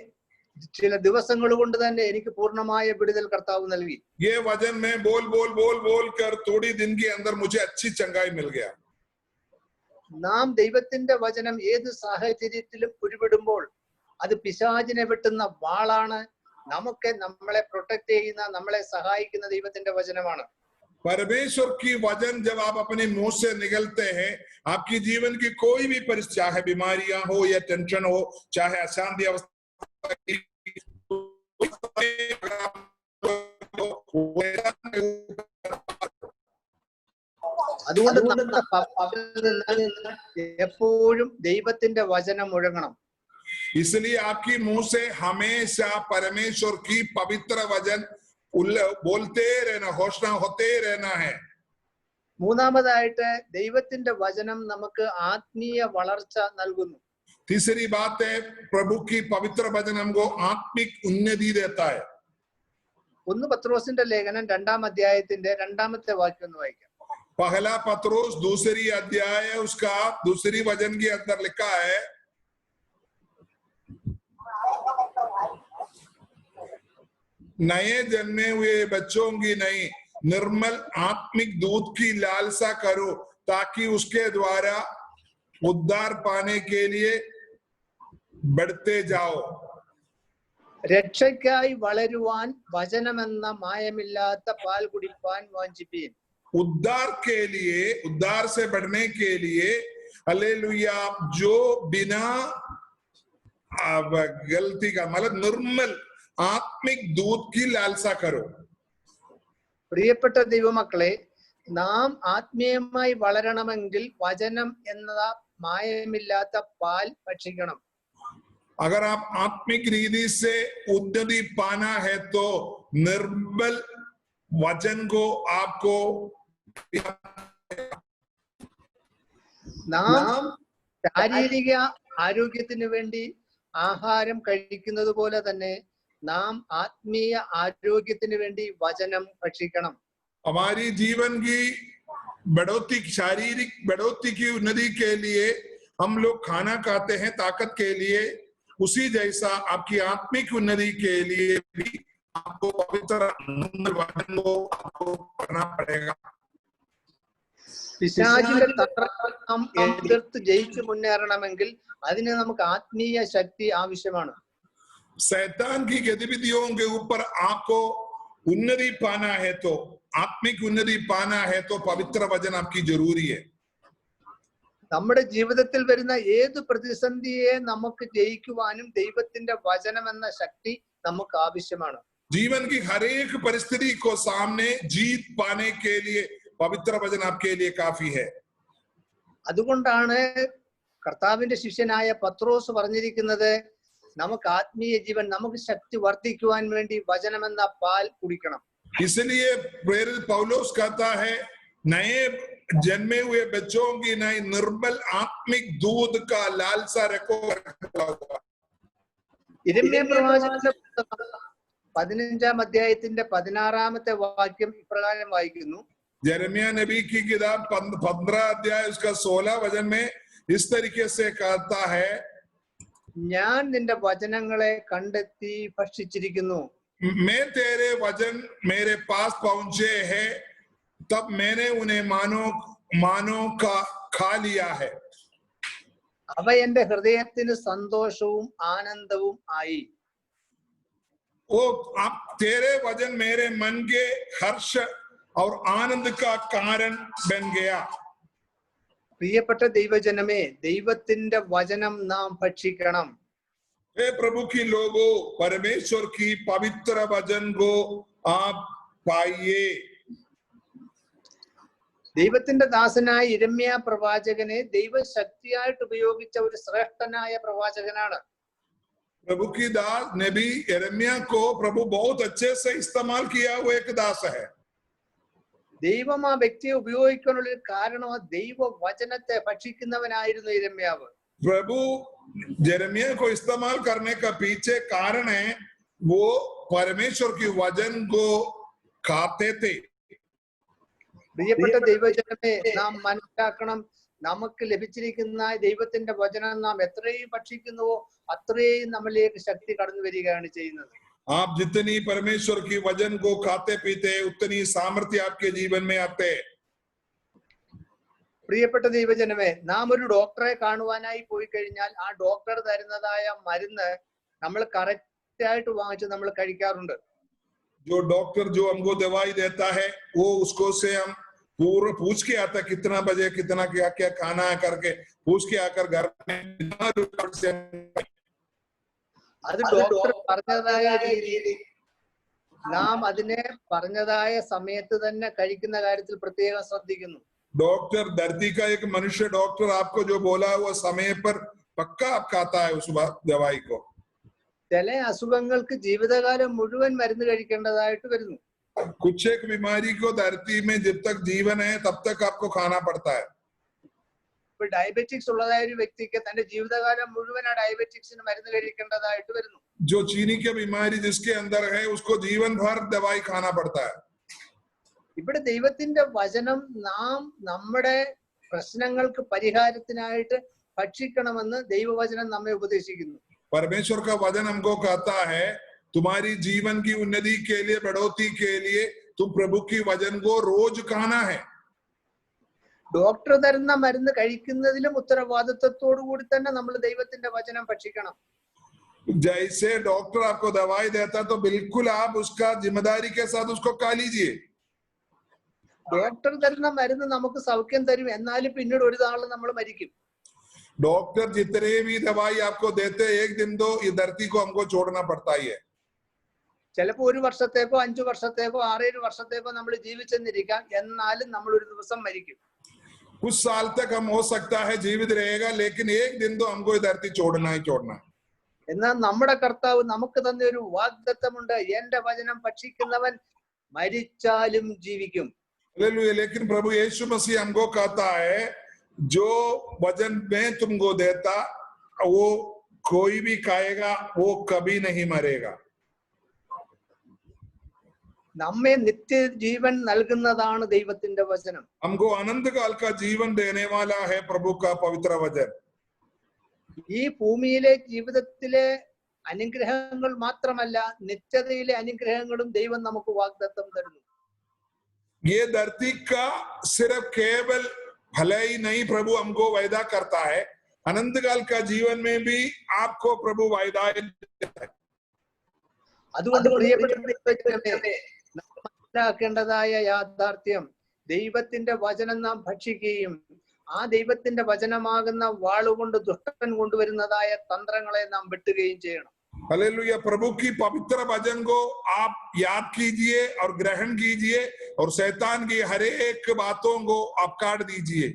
ചില ദിവസങ്ങൾ കൊണ്ട് തന്നെ എനിക്ക് പൂർണ്ണമായ വിടുതൽ കർത്താവ് നൽകി. ये वचन में बोल बोल बोल बोल कर थोड़ी दिन के अंदर मुझे अच्छी चंगाई मिल गया. നാം ദൈവത്തിന്റെ വചനം ഏത് സാഹചര്യത്തിലും ഉരുവിടുമ്പോൾ അത് പിശാചിനെ വെട്ടുന്ന വാളാണ്. നമുക്ക് നമ്മളെ പ്രൊട്ടക്ട് ചെയ്യുന്ന, നമ്മളെ സഹായിക്കുന്ന ദൈവത്തിന്റെ വചനമാണ്. परमेश्वर की वचन जब आप अपने मुंह से निकलते हैं, आपकी जीवन की कोई भी परिस्थिति, चाहे बीमारियां हो या टेंशन हो, चाहे अशांति अवस्था, അതുകൊണ്ട് എപ്പോഴും ദൈവത്തിന്റെ വചനം മുഴങ്ങണം. इसलिए आपकी मुंह से हमेशा परमेश्वर की पवित्र वचन बोलते रहना, घोषणा होते रहना है. മൂന്നാമതായിട്ട് ദൈവത്തിന്റെ വചനം നമുക്ക് ആത്മീയ വളർച്ച നൽകുന്നു. तीसरी बात है, प्रभु की पवित्र वचन हमको आत्मिक उन्नति देता है। 1 പത്രോസിന്റെ ലേഖനം 2-ാം അധ്യായത്തിന്റെ 2-ാമത്തെ വാക്യം ഒന്ന് വായിക്കാം. पहला पत्रोस दूसरी अध्याय उसका दूसरी वचन के अंदर लिखा है, नए जन्मे हुए बच्चों की नहीं निर्मल आत्मिक दूध की लालसा करो ताकि उसके द्वारा उद्धार पाने के लिए बढ़ते जाओ। രക്ഷയ്ക്കായി വളരുവാൻ വചനമെന്ന മായമില്ലാത്ത പാൽ കുടിപ്പാൻ വാഞ്ചിപ്പീൻ. उद्धार के लिए, उद्धार से बढ़ने के लिए, हालेलुया, जो बिना गलती का मतलब निर्मल आत्मिक दूध की लालसा करो। പ്രിയപ്പെട്ട ദൈവമക്കളെ, നാം ആത്മീയമായി വളരണമെങ്കിൽ വചനം എന്ന മായമില്ലാത്ത പാൽ ഭക്ഷിക്കണം. अगर आप आत्मिक रीति से उन्नति पाना है तो निर्मल वचन को आपको നാം ശാരീരിക ആരോഗ്യത്തിന് വേണ്ടി ആഹാരം കഴിക്കുന്നത് പോലെ തന്നെ നാം ആത്മീയ ആരോഗ്യത്തിന് വേണ്ടി വചനം ഭക്ഷിക്കണം. हमारी जीवन की बढ़ोतरी, शारीरिक बढ़ोतरी की उन्नति के लिए हम लोग खाना खाते हैं ताकत के लिए, उसी जैसा आपकी आत्मिक उन्नति के लिए भी आपको पवित्र वचन को आपको करना पड़ेगा। പിശാചിന്റെ തന്ത്രങ്ങൾ നാം എതിർത്ത് ജയിച്ചു മുന്നേറണമെങ്കിൽ അതിന് നമുക്ക് ആത്മീയ ശക്തി ആവശ്യമാണ്. शैतान की गतिविधियों के ऊपर आपको उन्नति पाना है तो, आत्मिक उन्नति पाना है तो पवित्र वचन आपकी जरूरी है। നമ്മുടെ ജീവിതത്തിൽ വരുന്ന ഏത് പ്രതിസന്ധിയെ നമുക്ക് ജയിക്കുവാനും ദൈവത്തിന്റെ വചനം എന്ന ശക്തി നമുക്ക് ആവശ്യമാണ്. जीवन की हर एक परिस्थिति को सामने जीत पाने के लिए पवित्र वचन आपके लिए काफी है। അതുകൊണ്ടാണ് കർത്താവിന്റെ ശിഷ്യനായ പത്രോസ് പറഞ്ഞിരിക്കുന്നത്, നമുക്ക് ആത്മീയ ജീവൻ, നമുക്ക് ശക്തി വർദ്ധിക്കുവാൻ വേണ്ടി വചനമെന്ന പാൽ കുടിക്കണം. इसलिए प्रेरित पौलुस कहता है, नए जन्मे हुए बच्चों की नई निर्मल आत्मिक दूध का लालसा रखो। യിരെമ്യാ പ്രവാചകന്റെ 15-ാം അധ്യായത്തിന്റെ 16-ാമത്തെ വാക്യം ഇപ്രകാരം വായിക്കുന്നു. यिर्मयाह नबी की किताब 15 अध्याय उसका 16 वचन में इस तरीके से कहता है, ഞാൻ നിന്റെ വചനങ്ങളെ കണ്ടെത്തി ഭക്ഷിച്ചിരിക്കുന്നു. मैं तेरे वचन मेरे पास पहुंचे हैं, तब मैंने उन्हें मानो का खा लिया है। അവ എന്റെ ഹൃദയത്തിന് സന്തോഷവും ആനന്ദവും ആയി. वो आप तेरे वचन मेरे मन के हर्ष और आनंद का कारण बन गया। പ്രിയപ്പെട്ട ദൈവജനമേ, ദൈവത്തിന്റെ വചനം നാം ഭക്ഷിക്കണം. हे प्रभु की लोगों, परमेश्वर की पवित्र वचन को आप पाइए। ദൈവത്തിന്റെ ദാസനായ യിരെമ്യാ പ്രവാചകനെ ദൈവശക്തിയായിട്ട് ഉപയോഗിച്ച ഒരു ശ്രേഷ്ഠനായ പ്രവാചകനാണ്. प्रभु की दास नबी यिर्मयाह को प्रभु बहुत अच्छे से इस्तेमाल किया हुआ एक दास है। ദൈവം ആ വ്യക്തിയെ ഉപയോഗിക്കാനുള്ള ഒരു കാരണം ദൈവ വചനത്തെ ഭക്ഷിക്കുന്നവനായിരുന്നു യിരെമ്യാവ്. प्रभु यिर्मयाह को इस्तेमाल करने का पीछे कारण है, वो परमेश्वर की वचन को खाते थे। പ്രിയപ്പെട്ട ദൈവജനമേ, നാം മനസ്സിലാക്കണം, നമുക്ക് ലഭിച്ചിരിക്കുന്ന ദൈവത്തിന്റെ വചനം നാം എത്രയും ഭക്ഷിക്കുന്നുവോ അത്രയും നമ്മളിലേക്ക് ശക്തി കടന്നു വരികയാണ് ചെയ്യുന്നത്. आप जितनी परमेश्वर की वचन को खाते पीते उतनी सामर्थ्य आपके जीवन में आते। പ്രിയപ്പെട്ട ദൈവജനമേ, നാം ഒരു ഡോക്ടറെ കാണുവാനായി പോയി കഴിഞ്ഞാൽ ആ ഡോക്ടർ തരുന്നതായ മരുന്ന് നമ്മൾ കറക്റ്റ് ആയിട്ട് വാങ്ങിച്ച് നമ്മൾ കഴിക്കാറുണ്ട്. जो डॉक्टर जो हमको दवाई देता है, वो उसको से हम पूरा पूछ के आता कितना बजे कितना क्या क्या खाना है करके पूछ के आकर घर में അത് ഡോക്ടർ പറഞ്ഞതായ രീതിയിൽ നാം അതിനെ പറഞ്ഞതായ സമയത്ത് തന്നെ കഴിക്കുന്ന കാര്യത്തിൽ പ്രത്യേകം ശ്രദ്ധിക്കുന്നു. डॉक्टर धरती का एक मनुष्य डॉक्टर आपको जो बोला वो समय पर पक्का आप खाता है उस दवाई को। ചില അസുഖങ്ങൾക്ക് ജീവിതകാലം മുഴുവൻ മരുന്ന് കഴിക്കേണ്ടതായിട്ട് വരുന്നു. कुछ एक बीमारी को धरती में जब तक जीवन है तब तक आपको खाना पड़ता है। ഇപ്പൊ ഡയബറ്റിക്സ് ഉള്ളതായ ഒരു വ്യക്തിക്ക് തന്റെ ജീവിതകാലം മുഴുവൻ ആ ഡയബറ്റിക്സിന് മരുന്ന് കഴിക്കേണ്ടതായിട്ട് വരുന്നു. जो चीनी की बीमारी जिसके अंदर है उसको जीवन भर दवाई खाना पड़ता है. ഇവിടെ ദൈവത്തിന്റെ വചനം നാം നമ്മുടെ പ്രശ്നങ്ങൾക്ക് പരിഹാരത്തിനായിട്ട് ഭക്ഷിക്കണമെന്ന് ദൈവവചനം നമ്മെ ഉപദേശിക്കുന്നു. परमेश्वर का वचन हमको कहता है तुम्हारी जीवन की उन्नति के लिए, बढ़ोतरी के लिए तुम प्रभु की वचन को रोज खाना है. ഡോക്ടർ തരുന്ന മരുന്ന് കഴിക്കുന്നതിലും ഉത്തരവാദിത്വത്തോടു കൂടി തന്നെ നമ്മൾ ദൈവത്തിന്റെ വചനം ഭക്ഷിക്കണം. जैसे डॉक्टर आपको दवाई देता तो बिल्कुल आप उसका जिम्मेदारी के साथ उसको खा लीजिए. ഡോക്ടർ തരുന്ന മരുന്ന് നമുക്ക് സൗഖ്യം തരും, എന്നാലും പിന്നീട് ഒരു നാൾ നമ്മൾ മരിക്കും. डॉक्टर जितने भी दवाई आपको देते एक दिन तो इस धरती को हमको छोड़ना पड़ता ही है. ചിലപ്പോ 1 വർഷത്തേക്കോ 5 വർഷത്തേക്കോ 6-7 വർഷത്തേക്കോ നമ്മൾ ജീവിച്ചെന്നിരിക്കാം, എന്നാലും നമ്മൾ ഒരു ദിവസം മരിക്കും. कुछ साल तक हम हो सकता है जीवित रहेगा, लेकिन एक दिन तो हमको ये धरती छोड़ना ही छोड़ना है. എന്നാൽ നമ്മുടെ കർത്താവ് നമുക്ക് തന്ന ഒരു വാഗ്ദത്തമുണ്ട്, എന്റെ വചനം ഭക്ഷിക്കുന്നവൻ മരിച്ചാലും ജീവിക്കും. लेकिन प्रभु यीशु मसीह हमको कहता है जो वचन मैं तुमको देता वो कोई भी खाएगा वो कभी नहीं मरेगा. നമ്മെ നിത്യജീവൻ നൽകുന്നതാണ് ദൈവത്തിന്റെ വചനം. हमको अनंत काल का जीवन देने वाला है प्रभु का पवित्र वचन. ഈ ഭൂമിയിലെ ജീവിതത്തിലെ അനുഗ്രഹങ്ങൾ മാത്രമല്ല, നിത്യതയിലെ അനുഗ്രഹങ്ങളും ദൈവം നമുക്ക് വാഗ്ദത്തം തരുന്നു. ये धरती का सिर्फ केवल भलाई नहीं प्रभु हमको वायदा करता है, अनंत काल का जीवन में भी आपको प्रभु वायदा है. അതുകൊണ്ട് പ്രിയപ്പെട്ട മനസ്സിലാക്കേണ്ടതായ യാഥാർത്ഥ്യം, ദൈവത്തിന്റെ വചനം നാം ഭക്ഷിക്കുകയും ആ ദൈവത്തിന്റെ വചനമാകുന്ന വാളുകൊണ്ട് ദുഷ്ടൻ കൊണ്ടുവരുന്നതായ തന്ത്രങ്ങളെ നാം വെട്ടുകയും ചെയ്യണം. हालेलुया. प्रभु की पवित्र वचन को आप याद कीजिए और ग्रहण कीजिए और शैतान की हर एक बातों को आप काट दीजिए.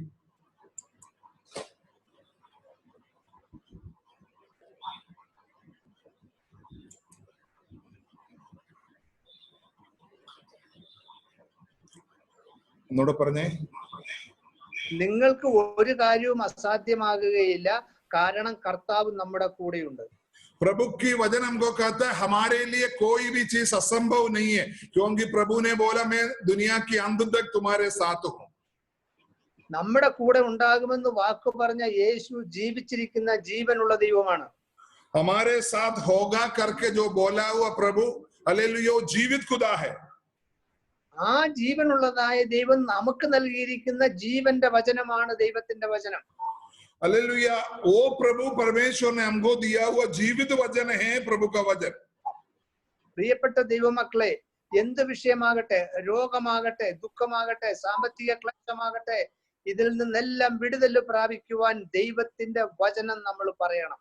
നിങ്ങൾക്ക് ഒരു കാര്യവും അസാധ്യമാകുകയില്ല, കാരണം കർത്താവ് നമ്മുടെ കൂടെയുണ്ട്. प्रभु की वचन हमको कहता है हमारे लिए कोई भी चीज असंभव नहीं है, क्योंकि प्रभु ने बोला मैं दुनिया की अंत तक तुम्हारे साथ हूं. നമ്മുടെ കൂടെ ഉണ്ടാകുമെന്ന് വാക്ക് പറഞ്ഞ യേശു ജീവിച്ചിരിക്കുന്ന ജീവനുള്ള ദൈവമാണ്. हमारे साथ होगा करके जो बोला हुआ प्रभु हालेलुया जीवित खुदा है. ആ ജീവനുള്ളതായ ദൈവം നമുക്ക് നൽകിയിരിക്കുന്ന ജീവന്റെ വചനമാണ് ദൈവത്തിന്റെ വചനം. हालेलुया. वो प्रभु परमेश्वर ने हमको दिया हुआ जीवित वचन है प्रभु का वचन. പ്രിയപ്പെട്ട ദൈവമക്കളെ, എന്ത് വിഷയമാകട്ടെ, രോഗമാകട്ടെ, ദുഃഖമാകട്ടെ, സാമ്പത്തിക ക്ലേശമാകട്ടെ, ഇതിൽ നിന്നെല്ലാം വിടുതൽ പ്രാപിക്കുവാൻ ദൈവത്തിന്റെ വചനം നമ്മൾ പറയണം.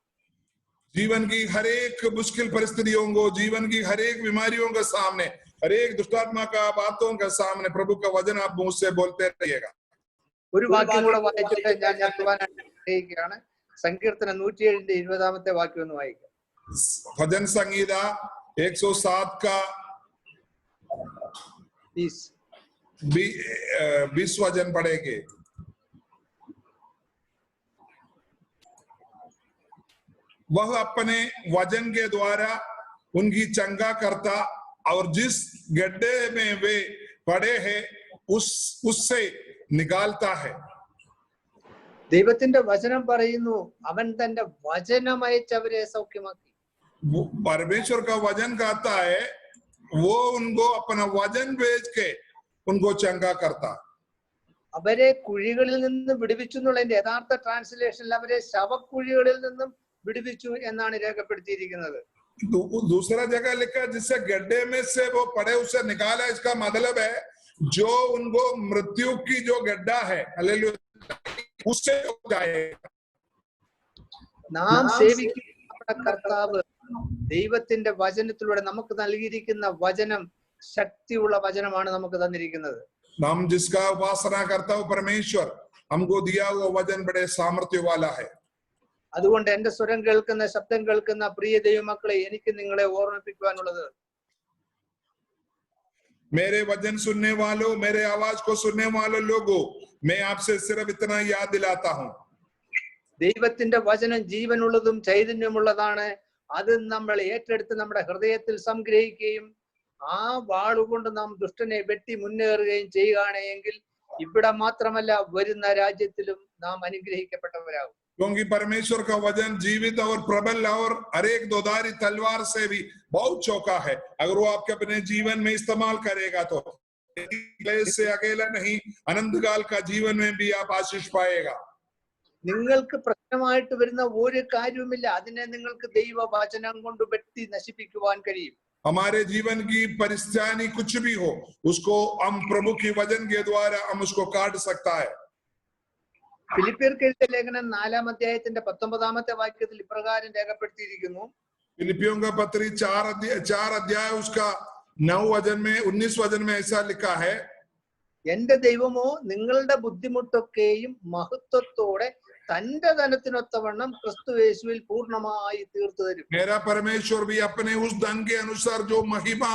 जीवन की हर एक मुश्किल परिस्थितियों को, जीवन की हर एक बीमारियों के सामने, हर एक दुष्टात्मा का बातों के सामने प्रभु का वचन आप मुंह से बोलते रहिएगा. ഒരു വാക്യം കൂടെ വായിച്ചിട്ട് ഞാൻ നിർത്തുവാനായിട്ട് ആഗ്രഹിക്കുകയാണ്. സങ്കീർത്തനം 107-20 വാക്യം ഒന്ന് വായിക്കാം. भजन संगीता 107 का 20 वचन पढ़ेंगे. वह अपने वचन के द्वारा उनकी चंगा करता और जिस गड्ढे में वे पड़े हैं उससे निकालता है. ദൈവത്തിന്റെ വചനം പറയുന്നു, അവൻ തന്റെ വചനമയച്ചവരെ സൗഖ്യമാക്കി. परमेश्वर का वचन कहता है वो उनको अपना वचन भेज के उनको चंगा करता. അവരെ കുഴികളിൽ നിന്ന് വിടുവിച്ചു എന്നുള്ളതിന്റെ യഥാർത്ഥ ട്രാൻസ്ലേഷനിൽ അവരെ ശവക്കുഴികളിൽ നിന്നും വിടുവിച്ചു എന്നാണ് രേഖപ്പെടുത്തിയിരിക്കുന്നത്. दूसरा जगह लिखा जिससे गड्ढे में से वो पड़े उसे निकाला. इसका मतलब है जो उनको मृत्यु की जो गड्ढा है हालेलुया उससे जाएगा. നാം സേവിക്കുന്ന കർത്താവ് ദൈവത്തിന്റെ വചനത്തിലൂടെ നമുക്ക് നൽകിയിരിക്കുന്ന വചനം ശക്തിയുള്ള വചനമാണ് നമുക്ക് തന്നിരിക്കുന്നത്. हम जिसका उपासना करता हूं परमेश्वर हमको दिया हुआ वचन बड़े सामर्थ्य वाला है. അതുകൊണ്ട് എന്റെ സ്വരം കേൾക്കുന്ന, ശബ്ദം കേൾക്കുന്ന പ്രിയ ദൈവമക്കളെ, എനിക്ക് നിങ്ങളെ ഓർമ്മിപ്പിക്കുവാനുള്ളത്, मेरे वचन सुनने वालों, मेरे आवाज को सुनने वालों लोगों, मैं आपसे सिर्फ इतना याद दिलाता हूं. ദൈവത്തിന്റെ വചനം ജീവനുള്ളതും ചൈതന്യമുള്ളതാണ്. അത് നമ്മൾ ഏറ്റെടുത്ത് നമ്മുടെ ഹൃദയത്തിൽ സംഗ്രഹിക്കുകയും ആ വാളുകൊണ്ട് നാം ദുഷ്ടനെ വെട്ടി മുന്നേറുകയും ചെയ്യുകയാണെങ്കിൽ ഇവിടെ മാത്രമല്ല വരുന്ന രാജ്യത്തിലും നാം അനുഗ്രഹിക്കപ്പെട്ടവരാകും. क्योंकि परमेश्वर का वचन जीवित और प्रबल और हर एक दोधारी तलवार से भी बहुत चौका है. अगर वो आपके अपने जीवन में इस्तेमाल करेगा तो से अकेला नहीं, अनंत काल का जीवन में भी आप आशीष पाएगा. നിങ്ങൾക്ക് പ്രശ്നമായിട്ട് വരുന്ന ഒരു കാര്യവുമില്ല, അതിനെ നിങ്ങൾക്ക് ദൈവവചനം കൊണ്ട് വെട്ടി നശിപ്പിക്കുവാൻ കഴിയും. हमारे जीवन की परिस्थिति कुछ भी हो, उसको हम प्रभु की वचन के द्वारा हम उसको काट सकता है. ഫിലിപ്പിയർക്ക് എഴുതിയ ലേഖനം 4-ാം അധ്യായത്തിന്റെ 19-ാമത്തെ വാക്യത്തിൽ ഇപ്രകാരം രേഖപ്പെടുത്തിയിരിക്കുന്നു. फिलिपियों का पत्री 4 अध्याय उसका 9 वचन में 19 वचन में ऐसा लिखा है, എന്റെ ദൈവമോ നിങ്ങളുടെ ബുദ്ധിമുട്ടൊക്കെയും മഹത്വത്തോടെ തന്റെ ധനത്തിനൊത്തവണ്ണം ക്രിസ്തുയേശുവിൽ പൂർണ്ണമായി തീർത്തു തരും. मेरा परमेश्वर भी अपने उस धन के अनुसार जो महिमा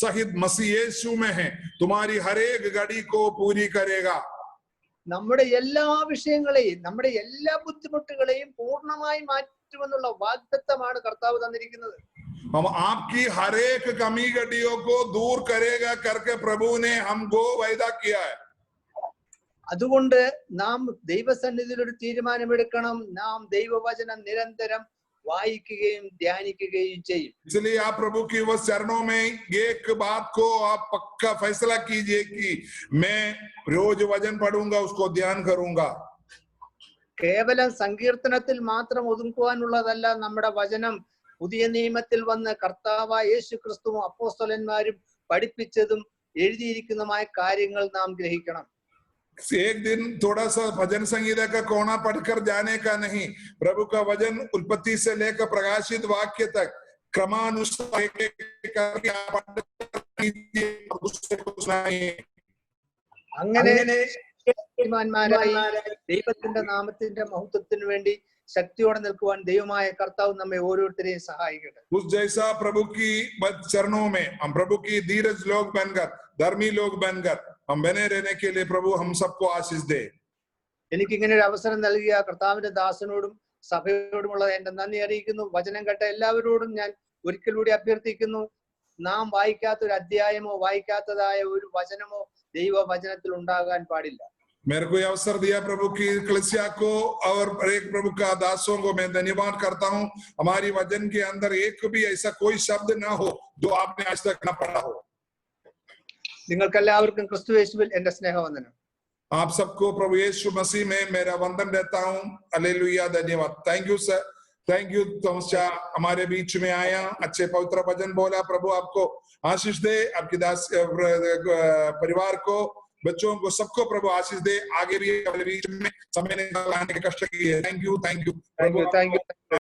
सहित मसीह यीशु में है तुम्हारी हर एक घड़ी को पूरी करेगा. നമ്മുടെ എല്ലാ വിഷയങ്ങളെയും നമ്മുടെ എല്ലാ ബുദ്ധിമുട്ടുകളെയും പൂർണ്ണമായി മാറ്റുമെന്നുള്ള വാഗ്ദത്തമാണ് കർത്താവ് തന്നിരിക്കുന്നത്. हम आपकी हर एक कमी घटियों को दूर करेगा करके प्रभु ने हमको वायदा किया है. അതുകൊണ്ട് നാം ദൈവസന്നിധിയിൽ ഒരു തീരുമാനമെടുക്കണം. നാം ദൈവവചനം നിരന്തരം വായിക്കുകയും ധ്യാനിക്കുകയും ചെയ്യും. इसलिए आप प्रभु की वह चरणों में एक बात को आप पक्का फैसला कीजिए कि मैं रोज वचन पढ़ूंगा, उसको ध्यान करूंगा. കേവലം സങ്കീർത്തനത്തിൽ മാത്രം ഒതുക്കുവാനുള്ളതല്ല നമ്മുടെ വചനം. പുതിയ നിയമത്തിൽ വന്ന് കർത്താവായ യേശു ക്രിസ്തുവും അപ്പോസ്തലന്മാരും പഠിപ്പിച്ചതും എഴുതിയിരിക്കുന്നതുമായ കാര്യങ്ങൾ നാം ഗ്രഹിക്കണം. एक दिन थोड़ा सा भजन संगीता का कोना पढ़कर जाने का नहीं, प्रभु का वचन उत्पत्ति से लेकर प्रकाशित वाक्य तक क्रमानुसार അങ്ങനെ ദൈവത്തിന്റെ നാമത്തിന്റെ മഹത്വത്തിന് വേണ്ടി ശക്തിയോടെ നിൽക്കുവാൻ ദൈവമായ കർത്താവ് നമ്മെ ഓരോരുത്തരെയും സഹായിക്കട്ടെ. उस जैसा प्रभु की चरणों में हम प्रभु की धीरज लोग बनकर, धर्मी लोग बनकर हम बने रहने के लिए प्रभु हम सबको आशीष दे. എനിക്ക് ഇങ്ങനെ ഒരു അവസരം നൽകിയ കർത്താവിന്റെ ദാസനോടും സഭയോടുമുള്ള എന്റെ നന്ദി അറിയിക്കുന്നു. വചനം കേട്ട എല്ലാവരോടും ഞാൻ ഒരിക്കൽ കൂടി അഭ്യർത്ഥിക്കുന്നു, നാം വായിക്കാത്ത ഒരു അധ്യായമോ വായിക്കാത്തതായ ഒരു വചനമോ ദൈവവചനത്തിൽ ഉണ്ടാകാൻ പാടില്ല. मेरे को अवसर दिया प्रभु की कलीसिया को और एक प्रभु का दासों को मैं धन्यवाद करता हूँ. हमारी वचन के अंदर एक भी ऐसा कोई शब्द ना हो जो आपने आज तक ना पढ़ा हो. നിങ്ങൾക്കെല്ലാവർക്കും ക്രിസ്തുയേശുവിൽ എന്റെ സ്നേഹവന്ദനം. आप सबको प्रभु यीशु मसीह में मेरा वंदन रहता हूँ. हालेलुया, धन्यवाद. Thank you sir, thank you तमस्या हमारे बीच में आया, अच्छे पवित्र भजन बोला. प्रभु आपको आशीष दे, आपकी दास परिवार को, बच्चों को, सबको प्रभु आशीष दे. आगे भी हमारे बीच में समय निकालने के कष्ट किए. Thank you, thank you.